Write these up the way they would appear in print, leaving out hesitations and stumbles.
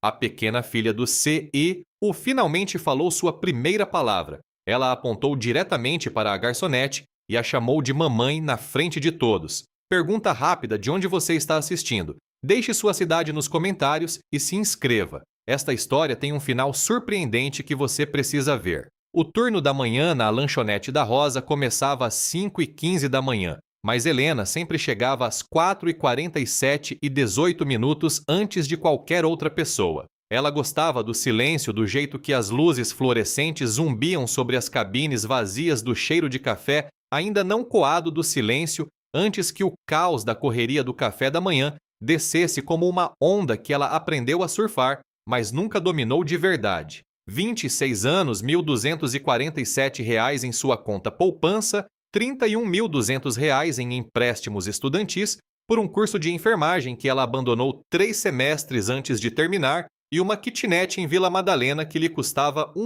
A pequena filha do CEO finalmente falou sua primeira palavra. Ela apontou diretamente para a garçonete e a chamou de mamãe na frente de todos. Pergunta rápida de onde você está assistindo. Deixe sua cidade nos comentários e se inscreva. Esta história tem um final surpreendente que você precisa ver. O turno da manhã na lanchonete da Rosa começava às 5h15 da manhã, mas Helena sempre chegava às 4h47 e 18 minutos antes de qualquer outra pessoa. Ela gostava do silêncio, do jeito que as luzes fluorescentes zumbiam sobre as cabines vazias, do cheiro de café ainda não coado do silêncio, antes que o caos da correria do café da manhã descesse como uma onda que ela aprendeu a surfar, mas nunca dominou de verdade. 26 anos, R$ 1.247 em sua conta poupança, R$ 31.200 em empréstimos estudantis por um curso de enfermagem que ela abandonou 3 semestres antes de terminar e uma kitnet em Vila Madalena que lhe custava R$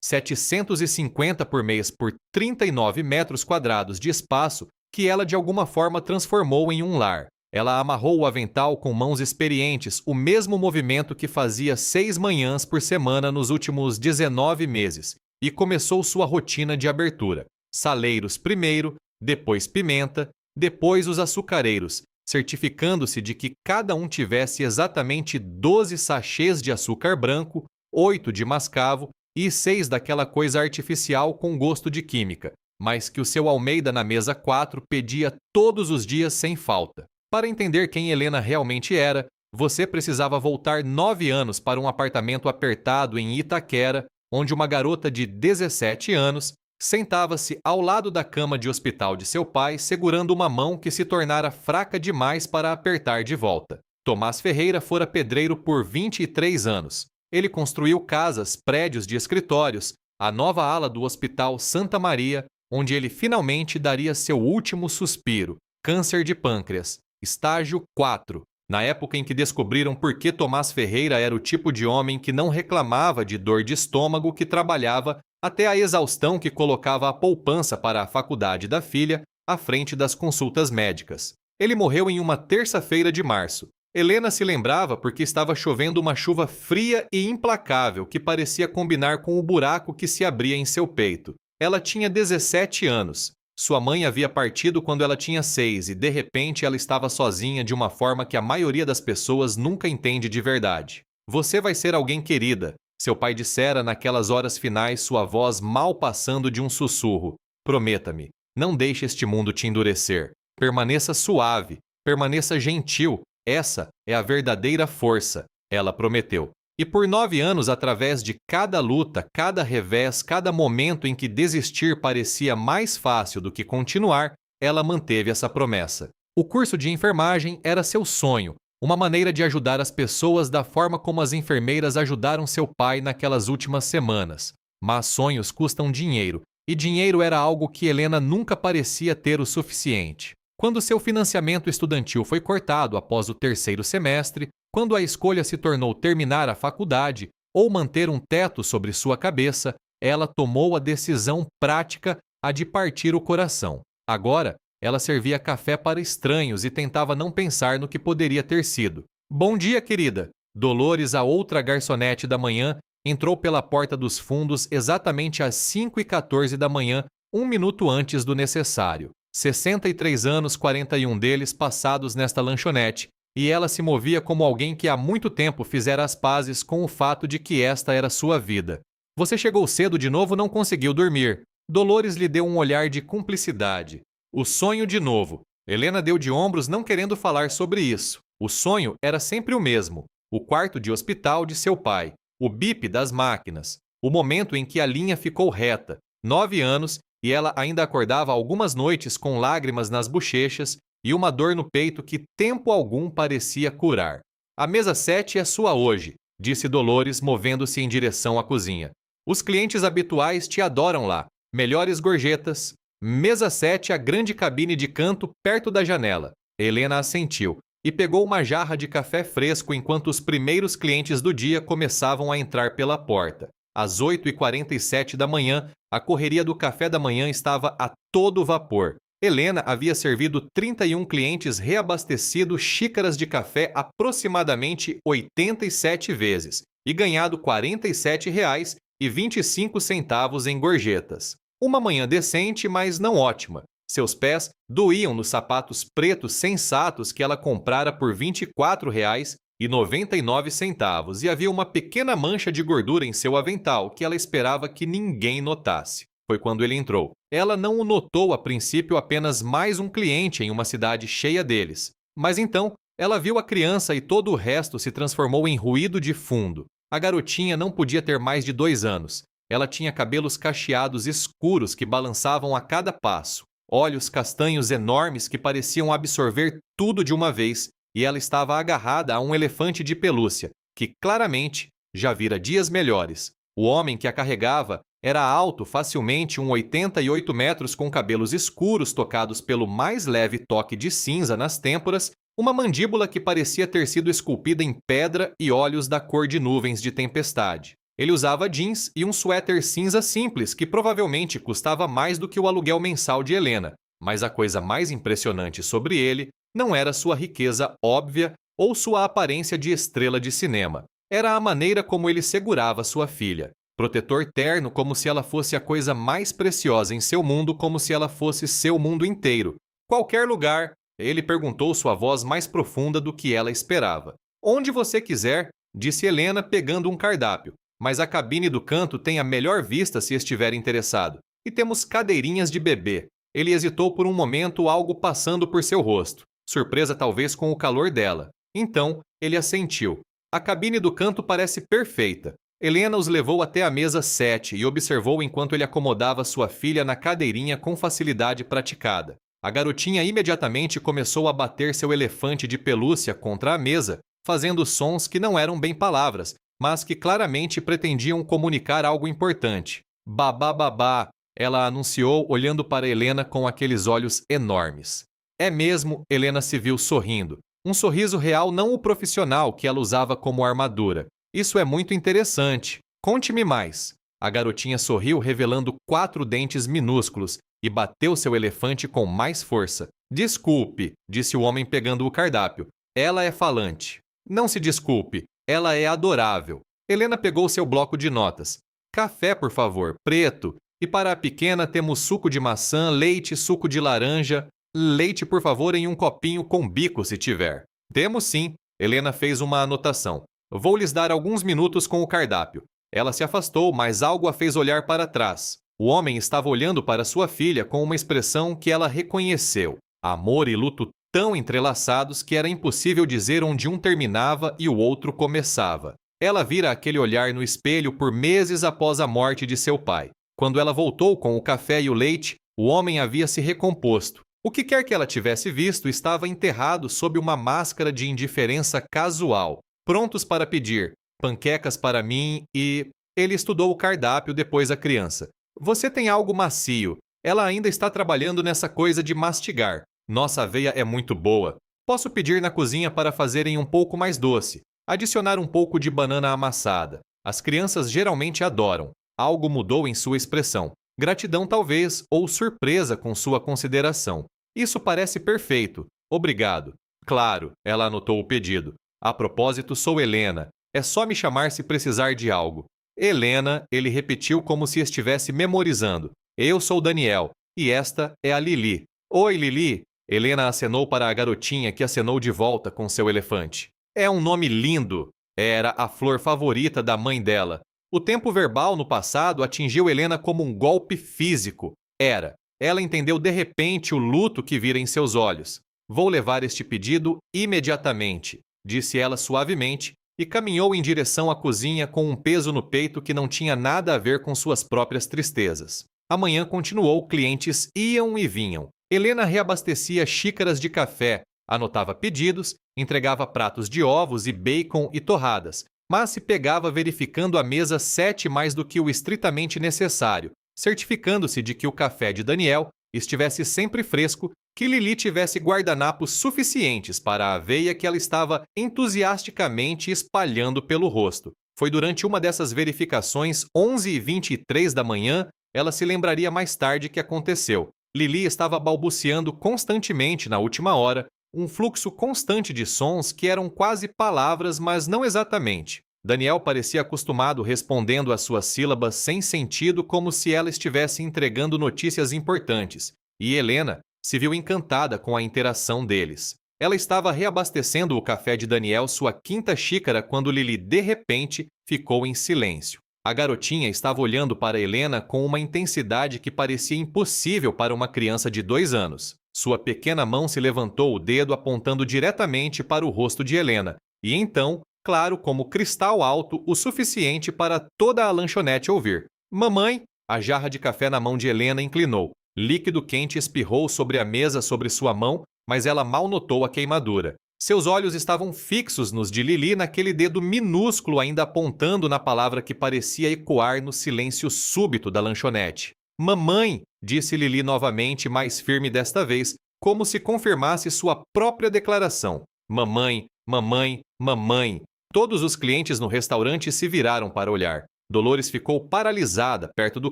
1,750 por mês por 39 metros quadrados de espaço que ela de alguma forma transformou em um lar. Ela amarrou o avental com mãos experientes, o mesmo movimento que fazia 6 manhãs por semana nos últimos 19 meses, e começou sua rotina de abertura. Saleiros primeiro, depois pimenta, depois os açucareiros, certificando-se de que cada um tivesse exatamente 12 sachês de açúcar branco, 8 de mascavo e 6 daquela coisa artificial com gosto de química, mas que o seu Almeida na mesa 4 pedia todos os dias sem falta. Para entender quem Helena realmente era, você precisava voltar 9 anos para um apartamento apertado em Itaquera, onde uma garota de 17 anos sentava-se ao lado da cama de hospital de seu pai, segurando uma mão que se tornara fraca demais para apertar de volta. Tomás Ferreira fora pedreiro por 23 anos. Ele construiu casas, prédios de escritórios, a nova ala do Hospital Santa Maria, onde ele finalmente daria seu último suspiro, câncer de pâncreas. Estágio 4, na época em que descobriram por que Tomás Ferreira era o tipo de homem que não reclamava de dor de estômago, que trabalhava até a exaustão, que colocava a poupança para a faculdade da filha à frente das consultas médicas. Ele morreu em uma terça-feira de março. Helena se lembrava porque estava chovendo uma chuva fria e implacável que parecia combinar com o buraco que se abria em seu peito. Ela tinha 17 anos. Sua mãe havia partido quando ela tinha 6 e, de repente, ela estava sozinha de uma forma que a maioria das pessoas nunca entende de verdade. Você vai ser alguém querida, seu pai dissera naquelas horas finais, sua voz mal passando de um sussurro. Prometa-me, não deixe este mundo te endurecer. Permaneça suave, permaneça gentil. Essa é a verdadeira força, ela prometeu. E por 9 anos, através de cada luta, cada revés, cada momento em que desistir parecia mais fácil do que continuar, ela manteve essa promessa. O curso de enfermagem era seu sonho, uma maneira de ajudar as pessoas da forma como as enfermeiras ajudaram seu pai naquelas últimas semanas. Mas sonhos custam dinheiro, e dinheiro era algo que Helena nunca parecia ter o suficiente. Quando seu financiamento estudantil foi cortado após o 3º semestre, quando a escolha se tornou terminar a faculdade ou manter um teto sobre sua cabeça, ela tomou a decisão prática, a de partir o coração. Agora, ela servia café para estranhos e tentava não pensar no que poderia ter sido. Bom dia, querida! Dolores, a outra garçonete da manhã, entrou pela porta dos fundos exatamente às 5h14 da manhã, 1 minuto antes do necessário. 63 anos, 41 deles passados nesta lanchonete, e ela se movia como alguém que há muito tempo fizera as pazes com o fato de que esta era sua vida. Você chegou cedo de novo, não conseguiu dormir. Dolores lhe deu um olhar de cumplicidade. O sonho de novo. Helena deu de ombros, não querendo falar sobre isso. O sonho era sempre o mesmo. O quarto de hospital de seu pai. O bip das máquinas. O momento em que a linha ficou reta. 9 anos, e ela ainda acordava algumas noites com lágrimas nas bochechas e uma dor no peito que tempo algum parecia curar. A mesa 7 é sua hoje, disse Dolores, movendo-se em direção à cozinha. Os clientes habituais te adoram lá. Melhores gorjetas. Mesa 7, a grande cabine de canto perto da janela. Helena assentiu e pegou uma jarra de café fresco enquanto os primeiros clientes do dia começavam a entrar pela porta. Às 8h47 da manhã, a correria do café da manhã estava a todo vapor. Helena havia servido 31 clientes reabastecido xícaras de café aproximadamente 87 vezes e ganhado R$ 47,25 em gorjetas. Uma manhã decente, mas não ótima. Seus pés doíam nos sapatos pretos sensatos que ela comprara por R$ 24,99 e havia uma pequena mancha de gordura em seu avental que ela esperava que ninguém notasse. Foi quando ele entrou. Ela não o notou a princípio apenas mais um cliente em uma cidade cheia deles. Mas então, ela viu a criança e todo o resto se transformou em ruído de fundo. A garotinha não podia ter mais de 2 anos. Ela tinha cabelos cacheados escuros que balançavam a cada passo, olhos castanhos enormes que pareciam absorver tudo de uma vez, e ela estava agarrada a um elefante de pelúcia, que claramente já vira dias melhores. O homem que a carregava era alto, facilmente 1,88 metros, com cabelos escuros tocados pelo mais leve toque de cinza nas têmporas, uma mandíbula que parecia ter sido esculpida em pedra e olhos da cor de nuvens de tempestade. Ele usava jeans e um suéter cinza simples que provavelmente custava mais do que o aluguel mensal de Helena, mas a coisa mais impressionante sobre ele não era sua riqueza óbvia ou sua aparência de estrela de cinema. Era a maneira como ele segurava sua filha. Protetor terno, como se ela fosse a coisa mais preciosa em seu mundo, como se ela fosse seu mundo inteiro. Qualquer lugar, ele perguntou sua voz mais profunda do que ela esperava. Onde você quiser, disse Helena pegando um cardápio, mas a cabine do canto tem a melhor vista se estiver interessado. E temos cadeirinhas de bebê. Ele hesitou por um momento, algo passando por seu rosto. Surpresa talvez com o calor dela. Então, ele assentiu. A cabine do canto parece perfeita. Helena os levou até a mesa 7 e observou enquanto ele acomodava sua filha na cadeirinha com facilidade praticada. A garotinha imediatamente começou a bater seu elefante de pelúcia contra a mesa, fazendo sons que não eram bem palavras, mas que claramente pretendiam comunicar algo importante. Babá, babá, ela anunciou olhando para Helena com aqueles olhos enormes. É mesmo, Helena se viu sorrindo. Um sorriso real, não o profissional que ela usava como armadura. Isso é muito interessante. Conte-me mais. A garotinha sorriu, revelando 4 dentes minúsculos, e bateu seu elefante com mais força. Desculpe, disse o homem pegando o cardápio. Ela é falante. Não se desculpe, ela é adorável. Helena pegou seu bloco de notas. Café, por favor, preto. E para a pequena temos suco de maçã, leite, suco de laranja. Leite, por favor, em um copinho com bico, se tiver. Temos sim. Helena fez uma anotação. Vou lhes dar alguns minutos com o cardápio. Ela se afastou, mas algo a fez olhar para trás. O homem estava olhando para sua filha com uma expressão que ela reconheceu. Amor e luto tão entrelaçados que era impossível dizer onde um terminava e o outro começava. Ela vira aquele olhar no espelho por meses após a morte de seu pai. Quando ela voltou com o café e o leite, o homem havia se recomposto. O que quer que ela tivesse visto estava enterrado sob uma máscara de indiferença casual. Prontos para pedir panquecas para mim e... Ele estudou o cardápio depois a criança. Você tem algo macio. Ela ainda está trabalhando nessa coisa de mastigar. Nossa aveia é muito boa. Posso pedir na cozinha para fazerem um pouco mais doce. Adicionar um pouco de banana amassada. As crianças geralmente adoram. Algo mudou em sua expressão. Gratidão talvez, ou surpresa com sua consideração. Isso parece perfeito. Obrigado. Claro, ela anotou o pedido. A propósito, sou Helena. É só me chamar se precisar de algo. Helena, ele repetiu como se estivesse memorizando. Eu sou Daniel, e esta é a Lili. Oi, Lili. Helena acenou para a garotinha que acenou de volta com seu elefante. É um nome lindo. Era a flor favorita da mãe dela. O tempo verbal no passado atingiu Helena como um golpe físico. Era. Ela entendeu de repente o luto que vira em seus olhos. Vou levar este pedido imediatamente, disse ela suavemente, e caminhou em direção à cozinha com um peso no peito que não tinha nada a ver com suas próprias tristezas. Amanhã continuou, clientes iam e vinham. Helena reabastecia xícaras de café, anotava pedidos, entregava pratos de ovos e bacon e torradas, mas se pegava verificando a mesa 7 mais do que o estritamente necessário, certificando-se de que o café de Daniel estivesse sempre fresco, que Lili tivesse guardanapos suficientes para a aveia que ela estava entusiasticamente espalhando pelo rosto. Foi durante uma dessas verificações, 11h23 da manhã, ela se lembraria mais tarde que aconteceu. Lili estava balbuciando constantemente na última hora, um fluxo constante de sons que eram quase palavras, mas não exatamente. Daniel parecia acostumado respondendo às suas sílabas sem sentido, como se ela estivesse entregando notícias importantes, e Helena se viu encantada com a interação deles. Ela estava reabastecendo o café de Daniel, sua quinta xícara, quando Lili, de repente, ficou em silêncio. A garotinha estava olhando para Helena com uma intensidade que parecia impossível para uma criança de 2 anos. Sua pequena mão se levantou, o dedo apontando diretamente para o rosto de Helena, e então, claro como cristal alto, o suficiente para toda a lanchonete ouvir: "Mamãe!" A jarra de café na mão de Helena inclinou. Líquido quente espirrou sobre a mesa sobre sua mão, mas ela mal notou a queimadura. Seus olhos estavam fixos nos de Lili, naquele dedo minúsculo ainda apontando na palavra que parecia ecoar no silêncio súbito da lanchonete. "Mamãe!" disse Lili novamente, mais firme desta vez, como se confirmasse sua própria declaração. "Mamãe, mamãe, mamãe." Todos os clientes no restaurante se viraram para olhar. Dolores ficou paralisada perto do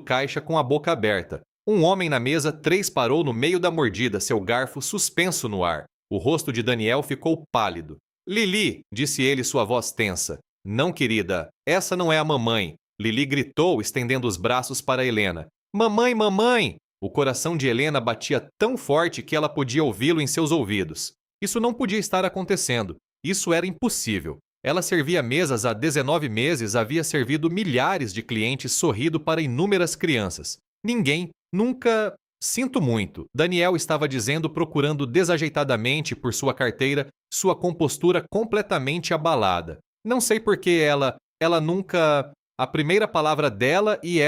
caixa com a boca aberta. Um homem na mesa 3 parou no meio da mordida, seu garfo suspenso no ar. O rosto de Daniel ficou pálido. "Lili!" disse ele, sua voz tensa. "Não, querida, essa não é a mamãe." Lili gritou, estendendo os braços para Helena. "Mamãe, mamãe!" O coração de Helena batia tão forte que ela podia ouvi-lo em seus ouvidos. Isso não podia estar acontecendo. Isso era impossível. Ela servia mesas há 19 meses, havia servido milhares de clientes, sorrido para inúmeras crianças. Ninguém, nunca... "Sinto muito", Daniel estava dizendo, procurando desajeitadamente por sua carteira, sua compostura completamente abalada. "Não sei por que ela nunca..." A primeira palavra dela e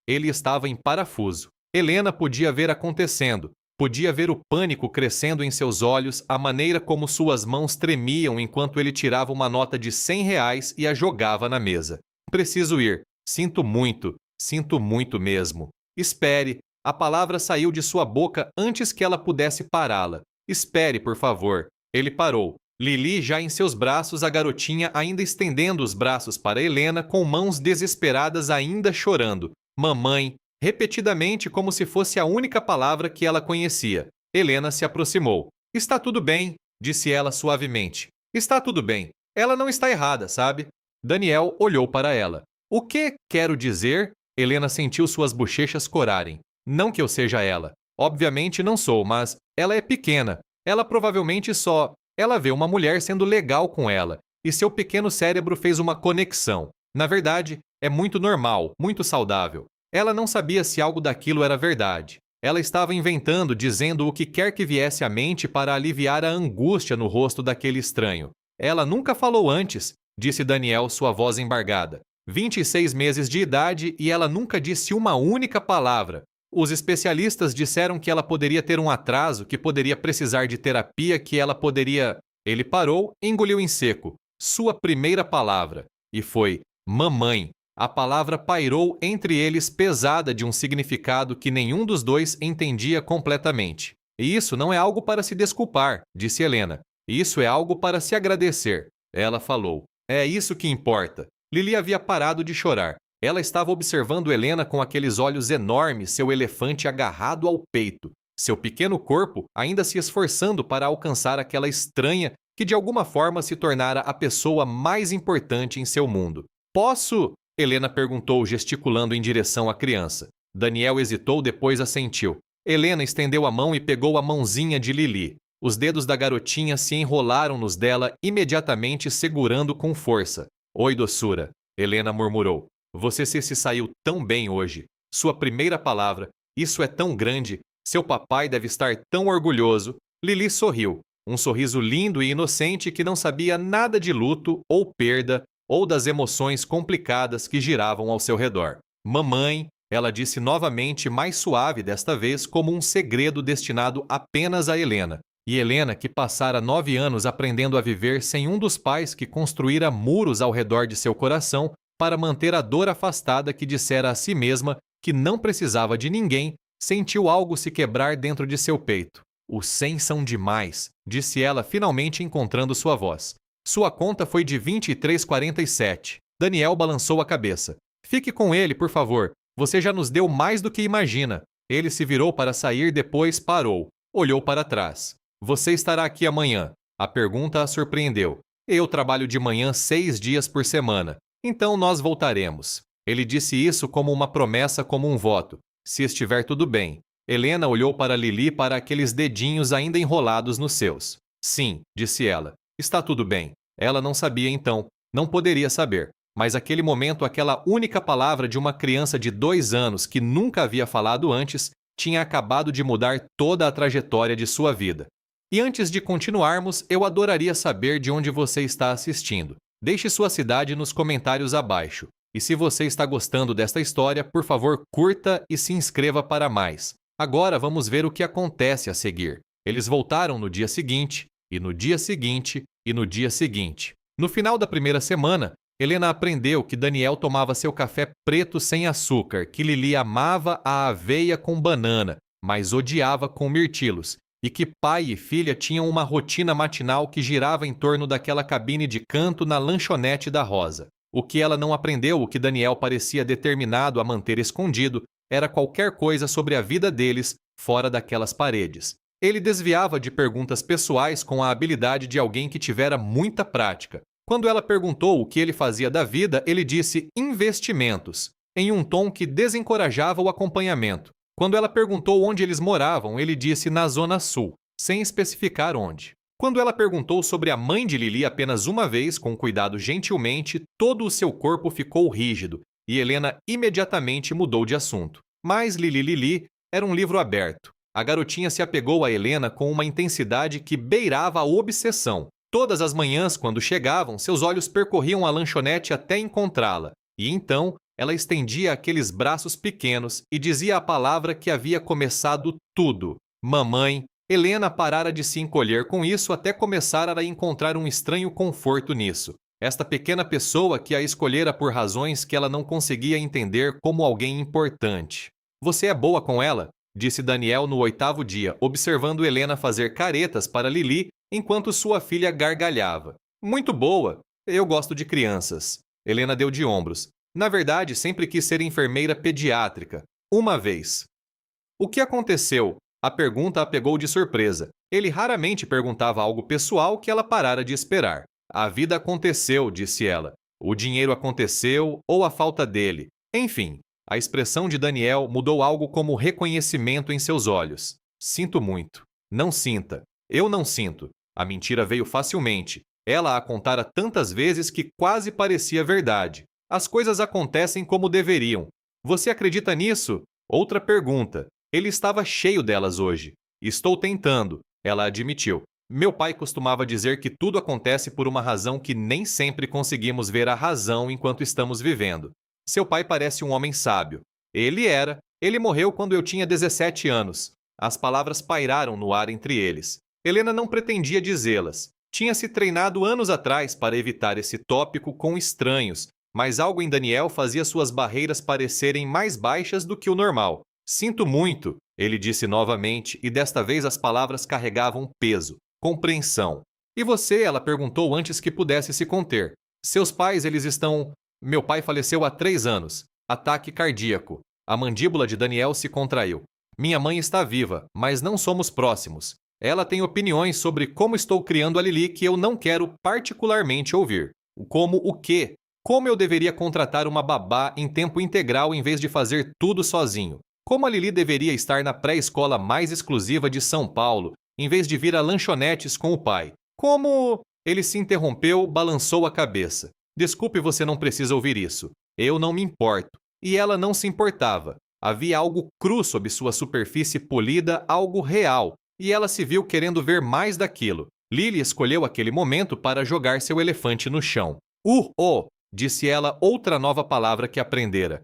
ele estava em parafuso. Helena podia ver acontecendo. Podia ver o pânico crescendo em seus olhos, a maneira como suas mãos tremiam enquanto ele tirava uma nota de R$ 100 e a jogava na mesa. "Preciso ir. Sinto muito mesmo." "Espere." A palavra saiu de sua boca antes que ela pudesse pará-la. "Espere, por favor." Ele parou. Lili já em seus braços, a garotinha ainda estendendo os braços para Helena, com mãos desesperadas ainda chorando. "Mamãe." Repetidamente, como se fosse a única palavra que ela conhecia. Helena se aproximou. "Está tudo bem", disse ela suavemente. "Está tudo bem. Ela não está errada, sabe?" Daniel olhou para ela. "O que quero dizer?" Helena sentiu suas bochechas corarem. "Não que eu seja ela. Obviamente não sou, mas ela é pequena. Ela provavelmente só... Ela vê uma mulher sendo legal com ela, e seu pequeno cérebro fez uma conexão. Na verdade, é muito normal, muito saudável. Ela não sabia se algo daquilo era verdade. Ela estava inventando, dizendo o que quer que viesse à mente para aliviar a angústia no rosto daquele estranho. Ela nunca falou antes, disse Daniel, sua voz embargada. 26 meses de idade e ela nunca disse uma única palavra. Os especialistas disseram que ela poderia ter um atraso, que poderia precisar de terapia, que ela poderia... Ele parou, engoliu em seco. Sua primeira palavra. E foi mamãe. A palavra pairou entre eles, pesada de um significado que nenhum dos dois entendia completamente. "E isso não é algo para se desculpar", disse Helena. "Isso é algo para se agradecer", ela falou. "É isso que importa." Lili havia parado de chorar. Ela estava observando Helena com aqueles olhos enormes, seu elefante agarrado ao peito. Seu pequeno corpo ainda se esforçando para alcançar aquela estranha que de alguma forma se tornara a pessoa mais importante em seu mundo. "Posso?" Helena perguntou, gesticulando em direção à criança. Daniel hesitou, depois assentiu. Helena estendeu a mão e pegou a mãozinha de Lili. Os dedos da garotinha se enrolaram nos dela, imediatamente segurando com força. "Oi, doçura", Helena murmurou. "Você se saiu tão bem hoje. Sua primeira palavra. Isso é tão grande. Seu papai deve estar tão orgulhoso." Lili sorriu. Um sorriso lindo e inocente que não sabia nada de luto ou perda ou das emoções complicadas que giravam ao seu redor. "Mamãe", ela disse novamente, mais suave desta vez, como um segredo destinado apenas a Helena. E Helena, que passara 9 anos aprendendo a viver sem um dos pais, que construíra muros ao redor de seu coração para manter a dor afastada, que dissera a si mesma que não precisava de ninguém, sentiu algo se quebrar dentro de seu peito. "Os 100 são demais", disse ela, finalmente encontrando sua voz. Sua conta foi de 23,47. Daniel balançou a cabeça. "Fique com ele, por favor. Você já nos deu mais do que imagina." Ele se virou para sair, depois parou. Olhou para trás. Você estará aqui amanhã? A pergunta a surpreendeu. Eu trabalho de manhã 6 dias por semana. Então nós voltaremos. Ele disse isso como uma promessa, como um voto. Se estiver tudo bem. Helena olhou para Lili, para aqueles dedinhos ainda enrolados nos seus. Sim, disse ela. Está tudo bem. Ela não sabia então. Não poderia saber. Mas aquele momento, aquela única palavra de uma criança de 2 anos que nunca havia falado antes, tinha acabado de mudar toda a trajetória de sua vida. E antes de continuarmos, eu adoraria saber de onde você está assistindo. Deixe sua cidade nos comentários abaixo. E se você está gostando desta história, por favor, curta e se inscreva para mais. Agora vamos ver o que acontece a seguir. Eles voltaram no dia seguinte, e no dia seguinte, e no dia seguinte. No final da primeira semana, Helena aprendeu que Daniel tomava seu café preto sem açúcar, que Lili amava a aveia com banana, mas odiava com mirtilos, e que pai e filha tinham uma rotina matinal que girava em torno daquela cabine de canto na lanchonete da Rosa. O que ela não aprendeu, o que Daniel parecia determinado a manter escondido, era qualquer coisa sobre a vida deles fora daquelas paredes. Ele desviava de perguntas pessoais com a habilidade de alguém que tivera muita prática. Quando ela perguntou o que ele fazia da vida, ele disse investimentos, em um tom que desencorajava o acompanhamento. Quando ela perguntou onde eles moravam, ele disse na Zona Sul, sem especificar onde. Quando ela perguntou sobre a mãe de Lili apenas uma vez, com cuidado gentilmente, todo o seu corpo ficou rígido, e Helena imediatamente mudou de assunto. Mas Lili era um livro aberto. A garotinha se apegou a Helena com uma intensidade que beirava a obsessão. Todas as manhãs, quando chegavam, seus olhos percorriam a lanchonete até encontrá-la. E então, ela estendia aqueles braços pequenos e dizia a palavra que havia começado tudo. Mamãe. Helena parara de se encolher com isso até começar a encontrar um estranho conforto nisso. Esta pequena pessoa que a escolhera por razões que ela não conseguia entender como alguém importante. Você é boa com ela? Disse Daniel no 8º dia, observando Helena fazer caretas para Lili enquanto sua filha gargalhava. Muito boa. Eu gosto de crianças. Helena deu de ombros. Na verdade, sempre quis ser enfermeira pediátrica. Uma vez. O que aconteceu? A pergunta a pegou de surpresa. Ele raramente perguntava algo pessoal que ela parara de esperar. A vida aconteceu, disse ela. O dinheiro aconteceu ou a falta dele. Enfim, a expressão de Daniel mudou algo como reconhecimento em seus olhos. Sinto muito. Não sinta. Eu não sinto. A mentira veio facilmente. Ela a contara tantas vezes que quase parecia verdade. As coisas acontecem como deveriam. Você acredita nisso? Outra pergunta. Ele estava cheio delas hoje. Estou tentando, ela admitiu. Meu pai costumava dizer que tudo acontece por uma razão que nem sempre conseguimos ver a razão enquanto estamos vivendo. Seu pai parece um homem sábio. Ele era. Ele morreu quando eu tinha 17 anos. As palavras pairaram no ar entre eles. Helena não pretendia dizê-las. Tinha se treinado anos atrás para evitar esse tópico com estranhos, mas algo em Daniel fazia suas barreiras parecerem mais baixas do que o normal. Sinto muito, ele disse novamente, e desta vez as palavras carregavam peso, compreensão. E você? Ela perguntou antes que pudesse se conter. Seus pais, eles estão... Meu pai faleceu há 3 anos. Ataque cardíaco. A mandíbula de Daniel se contraiu. Minha mãe está viva, mas não somos próximos. Ela tem opiniões sobre como estou criando a Lili que eu não quero particularmente ouvir. Como o quê? Como eu deveria contratar uma babá em tempo integral em vez de fazer tudo sozinho? Como a Lili deveria estar na pré-escola mais exclusiva de São Paulo, em vez de vir a lanchonetes com o pai? Como... Ele se interrompeu, balançou a cabeça. Desculpe, você não precisa ouvir isso. Eu não me importo. E ela não se importava. Havia algo cru sob sua superfície polida, algo real. E ela se viu querendo ver mais daquilo. Lili escolheu aquele momento para jogar seu elefante no chão. Disse ela outra nova palavra que aprendera.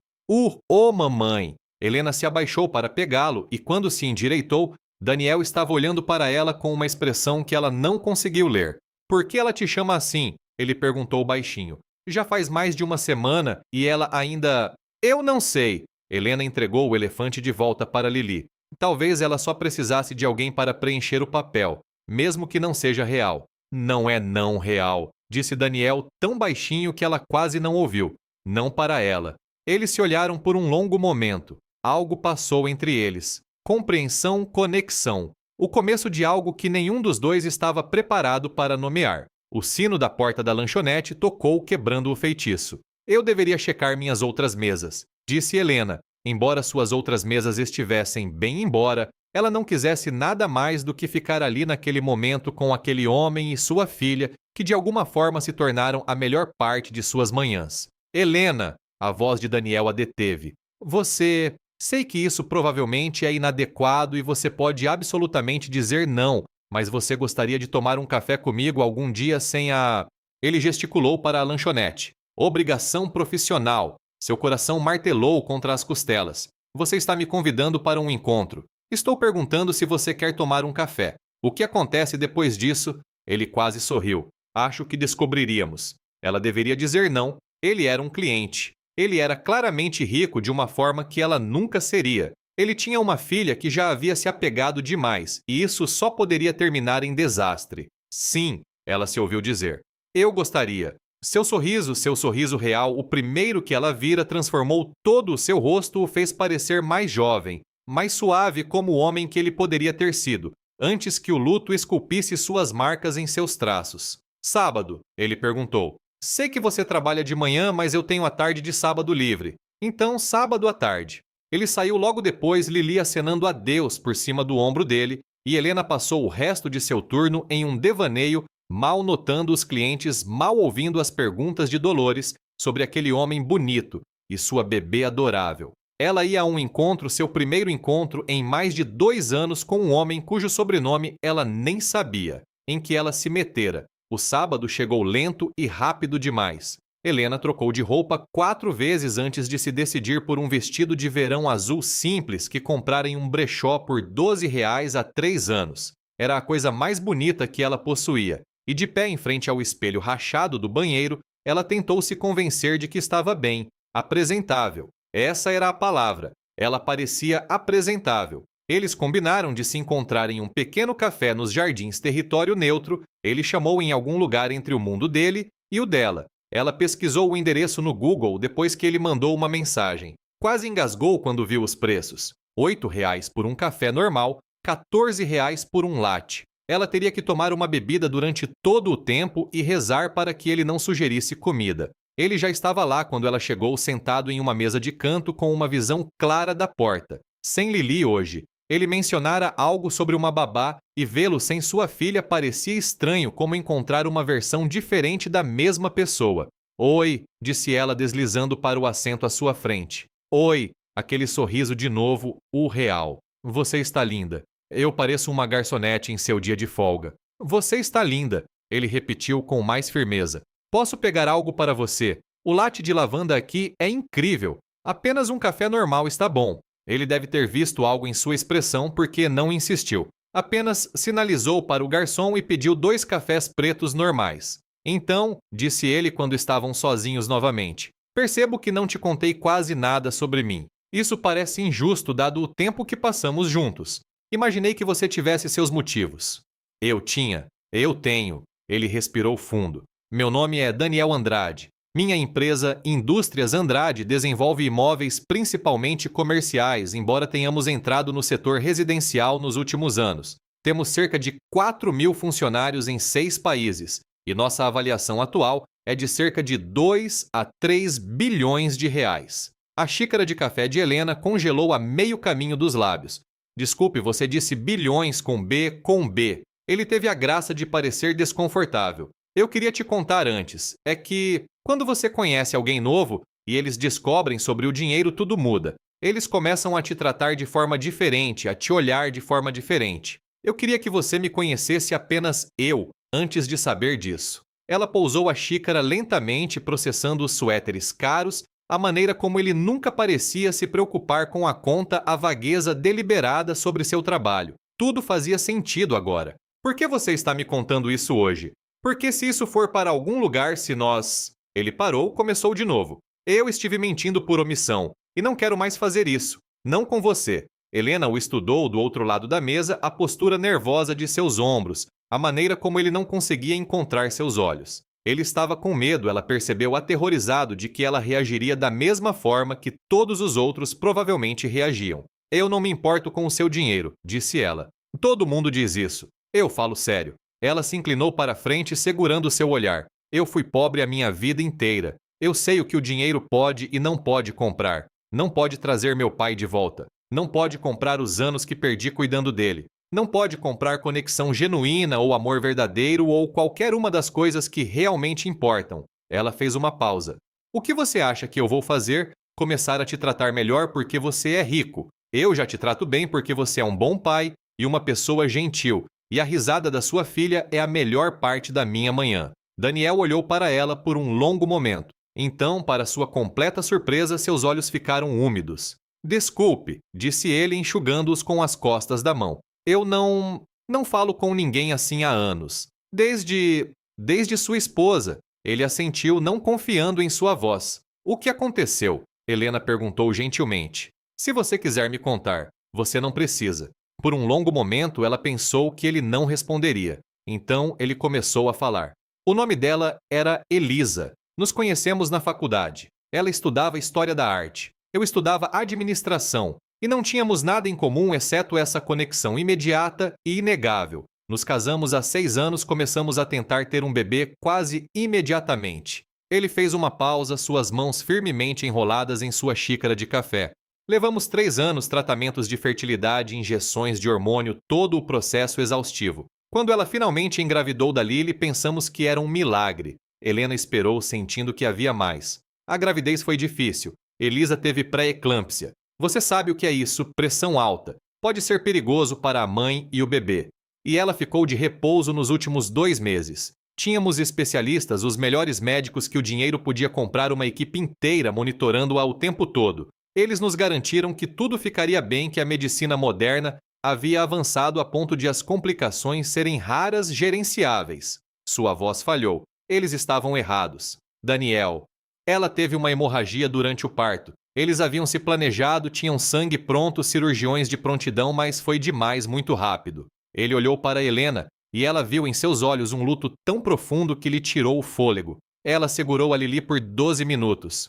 Mamãe. Helena se abaixou para pegá-lo e quando se endireitou, Daniel estava olhando para ela com uma expressão que ela não conseguiu ler. Por que ela te chama assim? Ele perguntou baixinho. Já faz mais de uma semana e ela ainda... Eu não sei. Helena entregou o elefante de volta para Lili. Talvez ela só precisasse de alguém para preencher o papel, mesmo que não seja real. Não é não real, disse Daniel tão baixinho que ela quase não ouviu. Não para ela. Eles se olharam por um longo momento. Algo passou entre eles. Compreensão, conexão. O começo de algo que nenhum dos dois estava preparado para nomear. O sino da porta da lanchonete tocou, quebrando o feitiço. Eu deveria checar minhas outras mesas, disse Helena. Embora suas outras mesas estivessem bem embora, ela não quisesse nada mais do que ficar ali naquele momento com aquele homem e sua filha, que de alguma forma se tornaram a melhor parte de suas manhãs. Helena, a voz de Daniel a deteve. Você... Sei que isso provavelmente é inadequado e você pode absolutamente dizer não, mas você gostaria de tomar um café comigo algum dia sem a... Ele gesticulou para a lanchonete. Obrigação profissional. Seu coração martelou contra as costelas. Você está me convidando para um encontro. Estou perguntando se você quer tomar um café. O que acontece depois disso? Ele quase sorriu. Acho que descobriríamos. Ela deveria dizer não. Ele era um cliente. Ele era claramente rico de uma forma que ela nunca seria. Ele tinha uma filha que já havia se apegado demais, e isso só poderia terminar em desastre. Sim, ela se ouviu dizer. Eu gostaria. Seu sorriso real, o primeiro que ela vira, transformou todo o seu rosto, o fez parecer mais jovem, mais suave como o homem que ele poderia ter sido, antes que o luto esculpisse suas marcas em seus traços. Sábado, ele perguntou. Sei que você trabalha de manhã, mas eu tenho a tarde de sábado livre. Então, sábado à tarde. Ele saiu logo depois, Lili acenando adeus por cima do ombro dele, e Helena passou o resto de seu turno em um devaneio, mal notando os clientes, mal ouvindo as perguntas de Dolores sobre aquele homem bonito e sua bebê adorável. Ela ia a um encontro, seu primeiro encontro em mais de 2 anos com um homem cujo sobrenome ela nem sabia, em que ela se metera. O sábado chegou lento e rápido demais. Helena trocou de roupa 4 vezes antes de se decidir por um vestido de verão azul simples que comprara em um brechó por R$ 12 há 3 anos. Era a coisa mais bonita que ela possuía, e de pé em frente ao espelho rachado do banheiro, ela tentou se convencer de que estava bem, apresentável. Essa era a palavra. Ela parecia apresentável. Eles combinaram de se encontrar em um pequeno café nos Jardins Território Neutro. Ele chamou em algum lugar entre o mundo dele e o dela. Ela pesquisou o endereço no Google depois que ele mandou uma mensagem. Quase engasgou quando viu os preços. R$ 8 por um café normal, R$ 14 por um latte. Ela teria que tomar uma bebida durante todo o tempo e rezar para que ele não sugerisse comida. Ele já estava lá quando ela chegou, sentado em uma mesa de canto com uma visão clara da porta. Sem Lili hoje. Ele mencionara algo sobre uma babá e vê-lo sem sua filha parecia estranho, como encontrar uma versão diferente da mesma pessoa. Oi, disse ela deslizando para o assento à sua frente. Oi, aquele sorriso de novo, o real. Você está linda. Eu pareço uma garçonete em seu dia de folga. Você está linda, ele repetiu com mais firmeza. Posso pegar algo para você? O latte de lavanda aqui é incrível. Apenas um café normal está bom. Ele deve ter visto algo em sua expressão porque não insistiu. Apenas sinalizou para o garçom e pediu 2 cafés pretos normais. Então, disse ele quando estavam sozinhos novamente, percebo que não te contei quase nada sobre mim. Isso parece injusto dado o tempo que passamos juntos. Imaginei que você tivesse seus motivos. Eu tenho. Ele respirou fundo. Meu nome é Daniel Andrade. Minha empresa, Indústrias Andrade, desenvolve imóveis principalmente comerciais, embora tenhamos entrado no setor residencial nos últimos anos. Temos cerca de 4.000 funcionários em 6 países, e nossa avaliação atual é de cerca de 2 a 3 bilhões de reais. A xícara de café de Helena congelou a meio caminho dos lábios. Desculpe, você disse bilhões com B. Ele teve a graça de parecer desconfortável. Eu queria te contar antes, é que, quando você conhece alguém novo e eles descobrem sobre o dinheiro, tudo muda. Eles começam a te tratar de forma diferente, a te olhar de forma diferente. Eu queria que você me conhecesse apenas eu, antes de saber disso. Ela pousou a xícara lentamente, processando os suéteres caros, a maneira como ele nunca parecia se preocupar com a conta, a vagueza deliberada sobre seu trabalho. Tudo fazia sentido agora. Por que você está me contando isso hoje? Porque se isso for para algum lugar, se nós... Ele parou, começou de novo. Eu estive mentindo por omissão, e não quero mais fazer isso. Não com você. Helena o estudou do outro lado da mesa, a postura nervosa de seus ombros, a maneira como ele não conseguia encontrar seus olhos. Ele estava com medo, ela percebeu aterrorizado de que ela reagiria da mesma forma que todos os outros provavelmente reagiam. Eu não me importo com o seu dinheiro, disse ela. Todo mundo diz isso. Eu falo sério. Ela se inclinou para frente segurando seu olhar. Eu fui pobre a minha vida inteira. Eu sei o que o dinheiro pode e não pode comprar. Não pode trazer meu pai de volta. Não pode comprar os anos que perdi cuidando dele. Não pode comprar conexão genuína ou amor verdadeiro ou qualquer uma das coisas que realmente importam. Ela fez uma pausa. O que você acha que eu vou fazer? Começar a te tratar melhor porque você é rico. Eu já te trato bem porque você é um bom pai e uma pessoa gentil. E a risada da sua filha é a melhor parte da minha manhã. Daniel olhou para ela por um longo momento. Então, para sua completa surpresa, seus olhos ficaram úmidos. Desculpe, disse ele enxugando-os com as costas da mão. Eu não falo com ninguém assim há anos. Desde sua esposa. Ele assentiu, não confiando em sua voz. O que aconteceu? Helena perguntou gentilmente. Se você quiser me contar, você não precisa. Por um longo momento, ela pensou que ele não responderia. Então, ele começou a falar. O nome dela era Elisa. Nos conhecemos na faculdade. Ela estudava História da Arte. Eu estudava Administração. E não tínhamos nada em comum exceto essa conexão imediata e inegável. Nos casamos há 6 anos, começamos a tentar ter um bebê quase imediatamente. Ele fez uma pausa, suas mãos firmemente enroladas em sua xícara de café. Levamos 3 anos, tratamentos de fertilidade, injeções de hormônio, todo o processo exaustivo. Quando ela finalmente engravidou da Lily, pensamos que era um milagre. Helena esperou, sentindo que havia mais. A gravidez foi difícil. Elisa teve pré-eclâmpsia. Você sabe o que é isso, pressão alta. Pode ser perigoso para a mãe e o bebê. E ela ficou de repouso nos últimos 2 meses. Tínhamos especialistas, os melhores médicos que o dinheiro podia comprar, uma equipe inteira monitorando-a o tempo todo. Eles nos garantiram que tudo ficaria bem, que a medicina moderna havia avançado a ponto de as complicações serem raras, gerenciáveis. Sua voz falhou. Eles estavam errados. Daniel. Ela teve uma hemorragia durante o parto. Eles haviam se planejado, tinham sangue pronto, cirurgiões de prontidão, mas foi demais, muito rápido. Ele olhou para Helena e ela viu em seus olhos um luto tão profundo que lhe tirou o fôlego. Ela segurou a Lili por 12 minutos.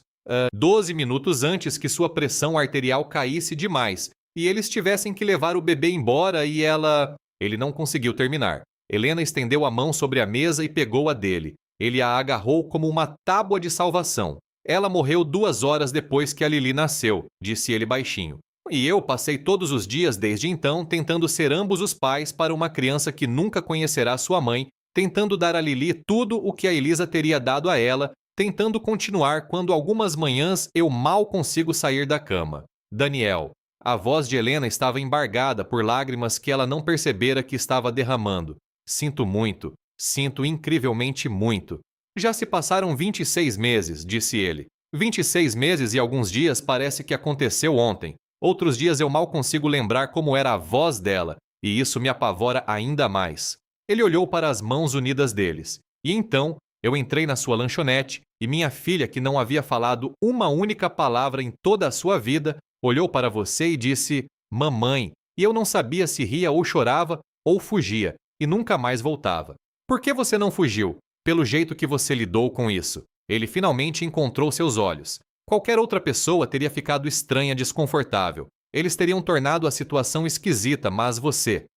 12 minutos antes que sua pressão arterial caísse demais e eles tivessem que levar o bebê embora e ela... Ele não conseguiu terminar. Helena estendeu a mão sobre a mesa e pegou a dele. Ele a agarrou como uma tábua de salvação. Ela morreu 2 horas depois que a Lili nasceu, disse ele baixinho. E eu passei todos os dias desde então tentando ser ambos os pais para uma criança que nunca conhecerá sua mãe, tentando dar a Lili tudo o que a Elisa teria dado a ela, tentando continuar quando algumas manhãs eu mal consigo sair da cama. Daniel. A voz de Helena estava embargada por lágrimas que ela não percebera que estava derramando. Sinto muito. Sinto incrivelmente muito. Já se passaram 26 meses, disse ele. 26 meses e alguns dias parece que aconteceu ontem. Outros dias eu mal consigo lembrar como era a voz dela, e isso me apavora ainda mais. Ele olhou para as mãos unidas deles. E então, eu entrei na sua lanchonete e minha filha, que não havia falado uma única palavra em toda a sua vida, olhou para você e disse, mamãe, e eu não sabia se ria ou chorava ou fugia, e nunca mais voltava. Por que você não fugiu? Pelo jeito que você lidou com isso. Ele finalmente encontrou seus olhos. Qualquer outra pessoa teria ficado estranha, desconfortável. Eles teriam tornado a situação esquisita, mas você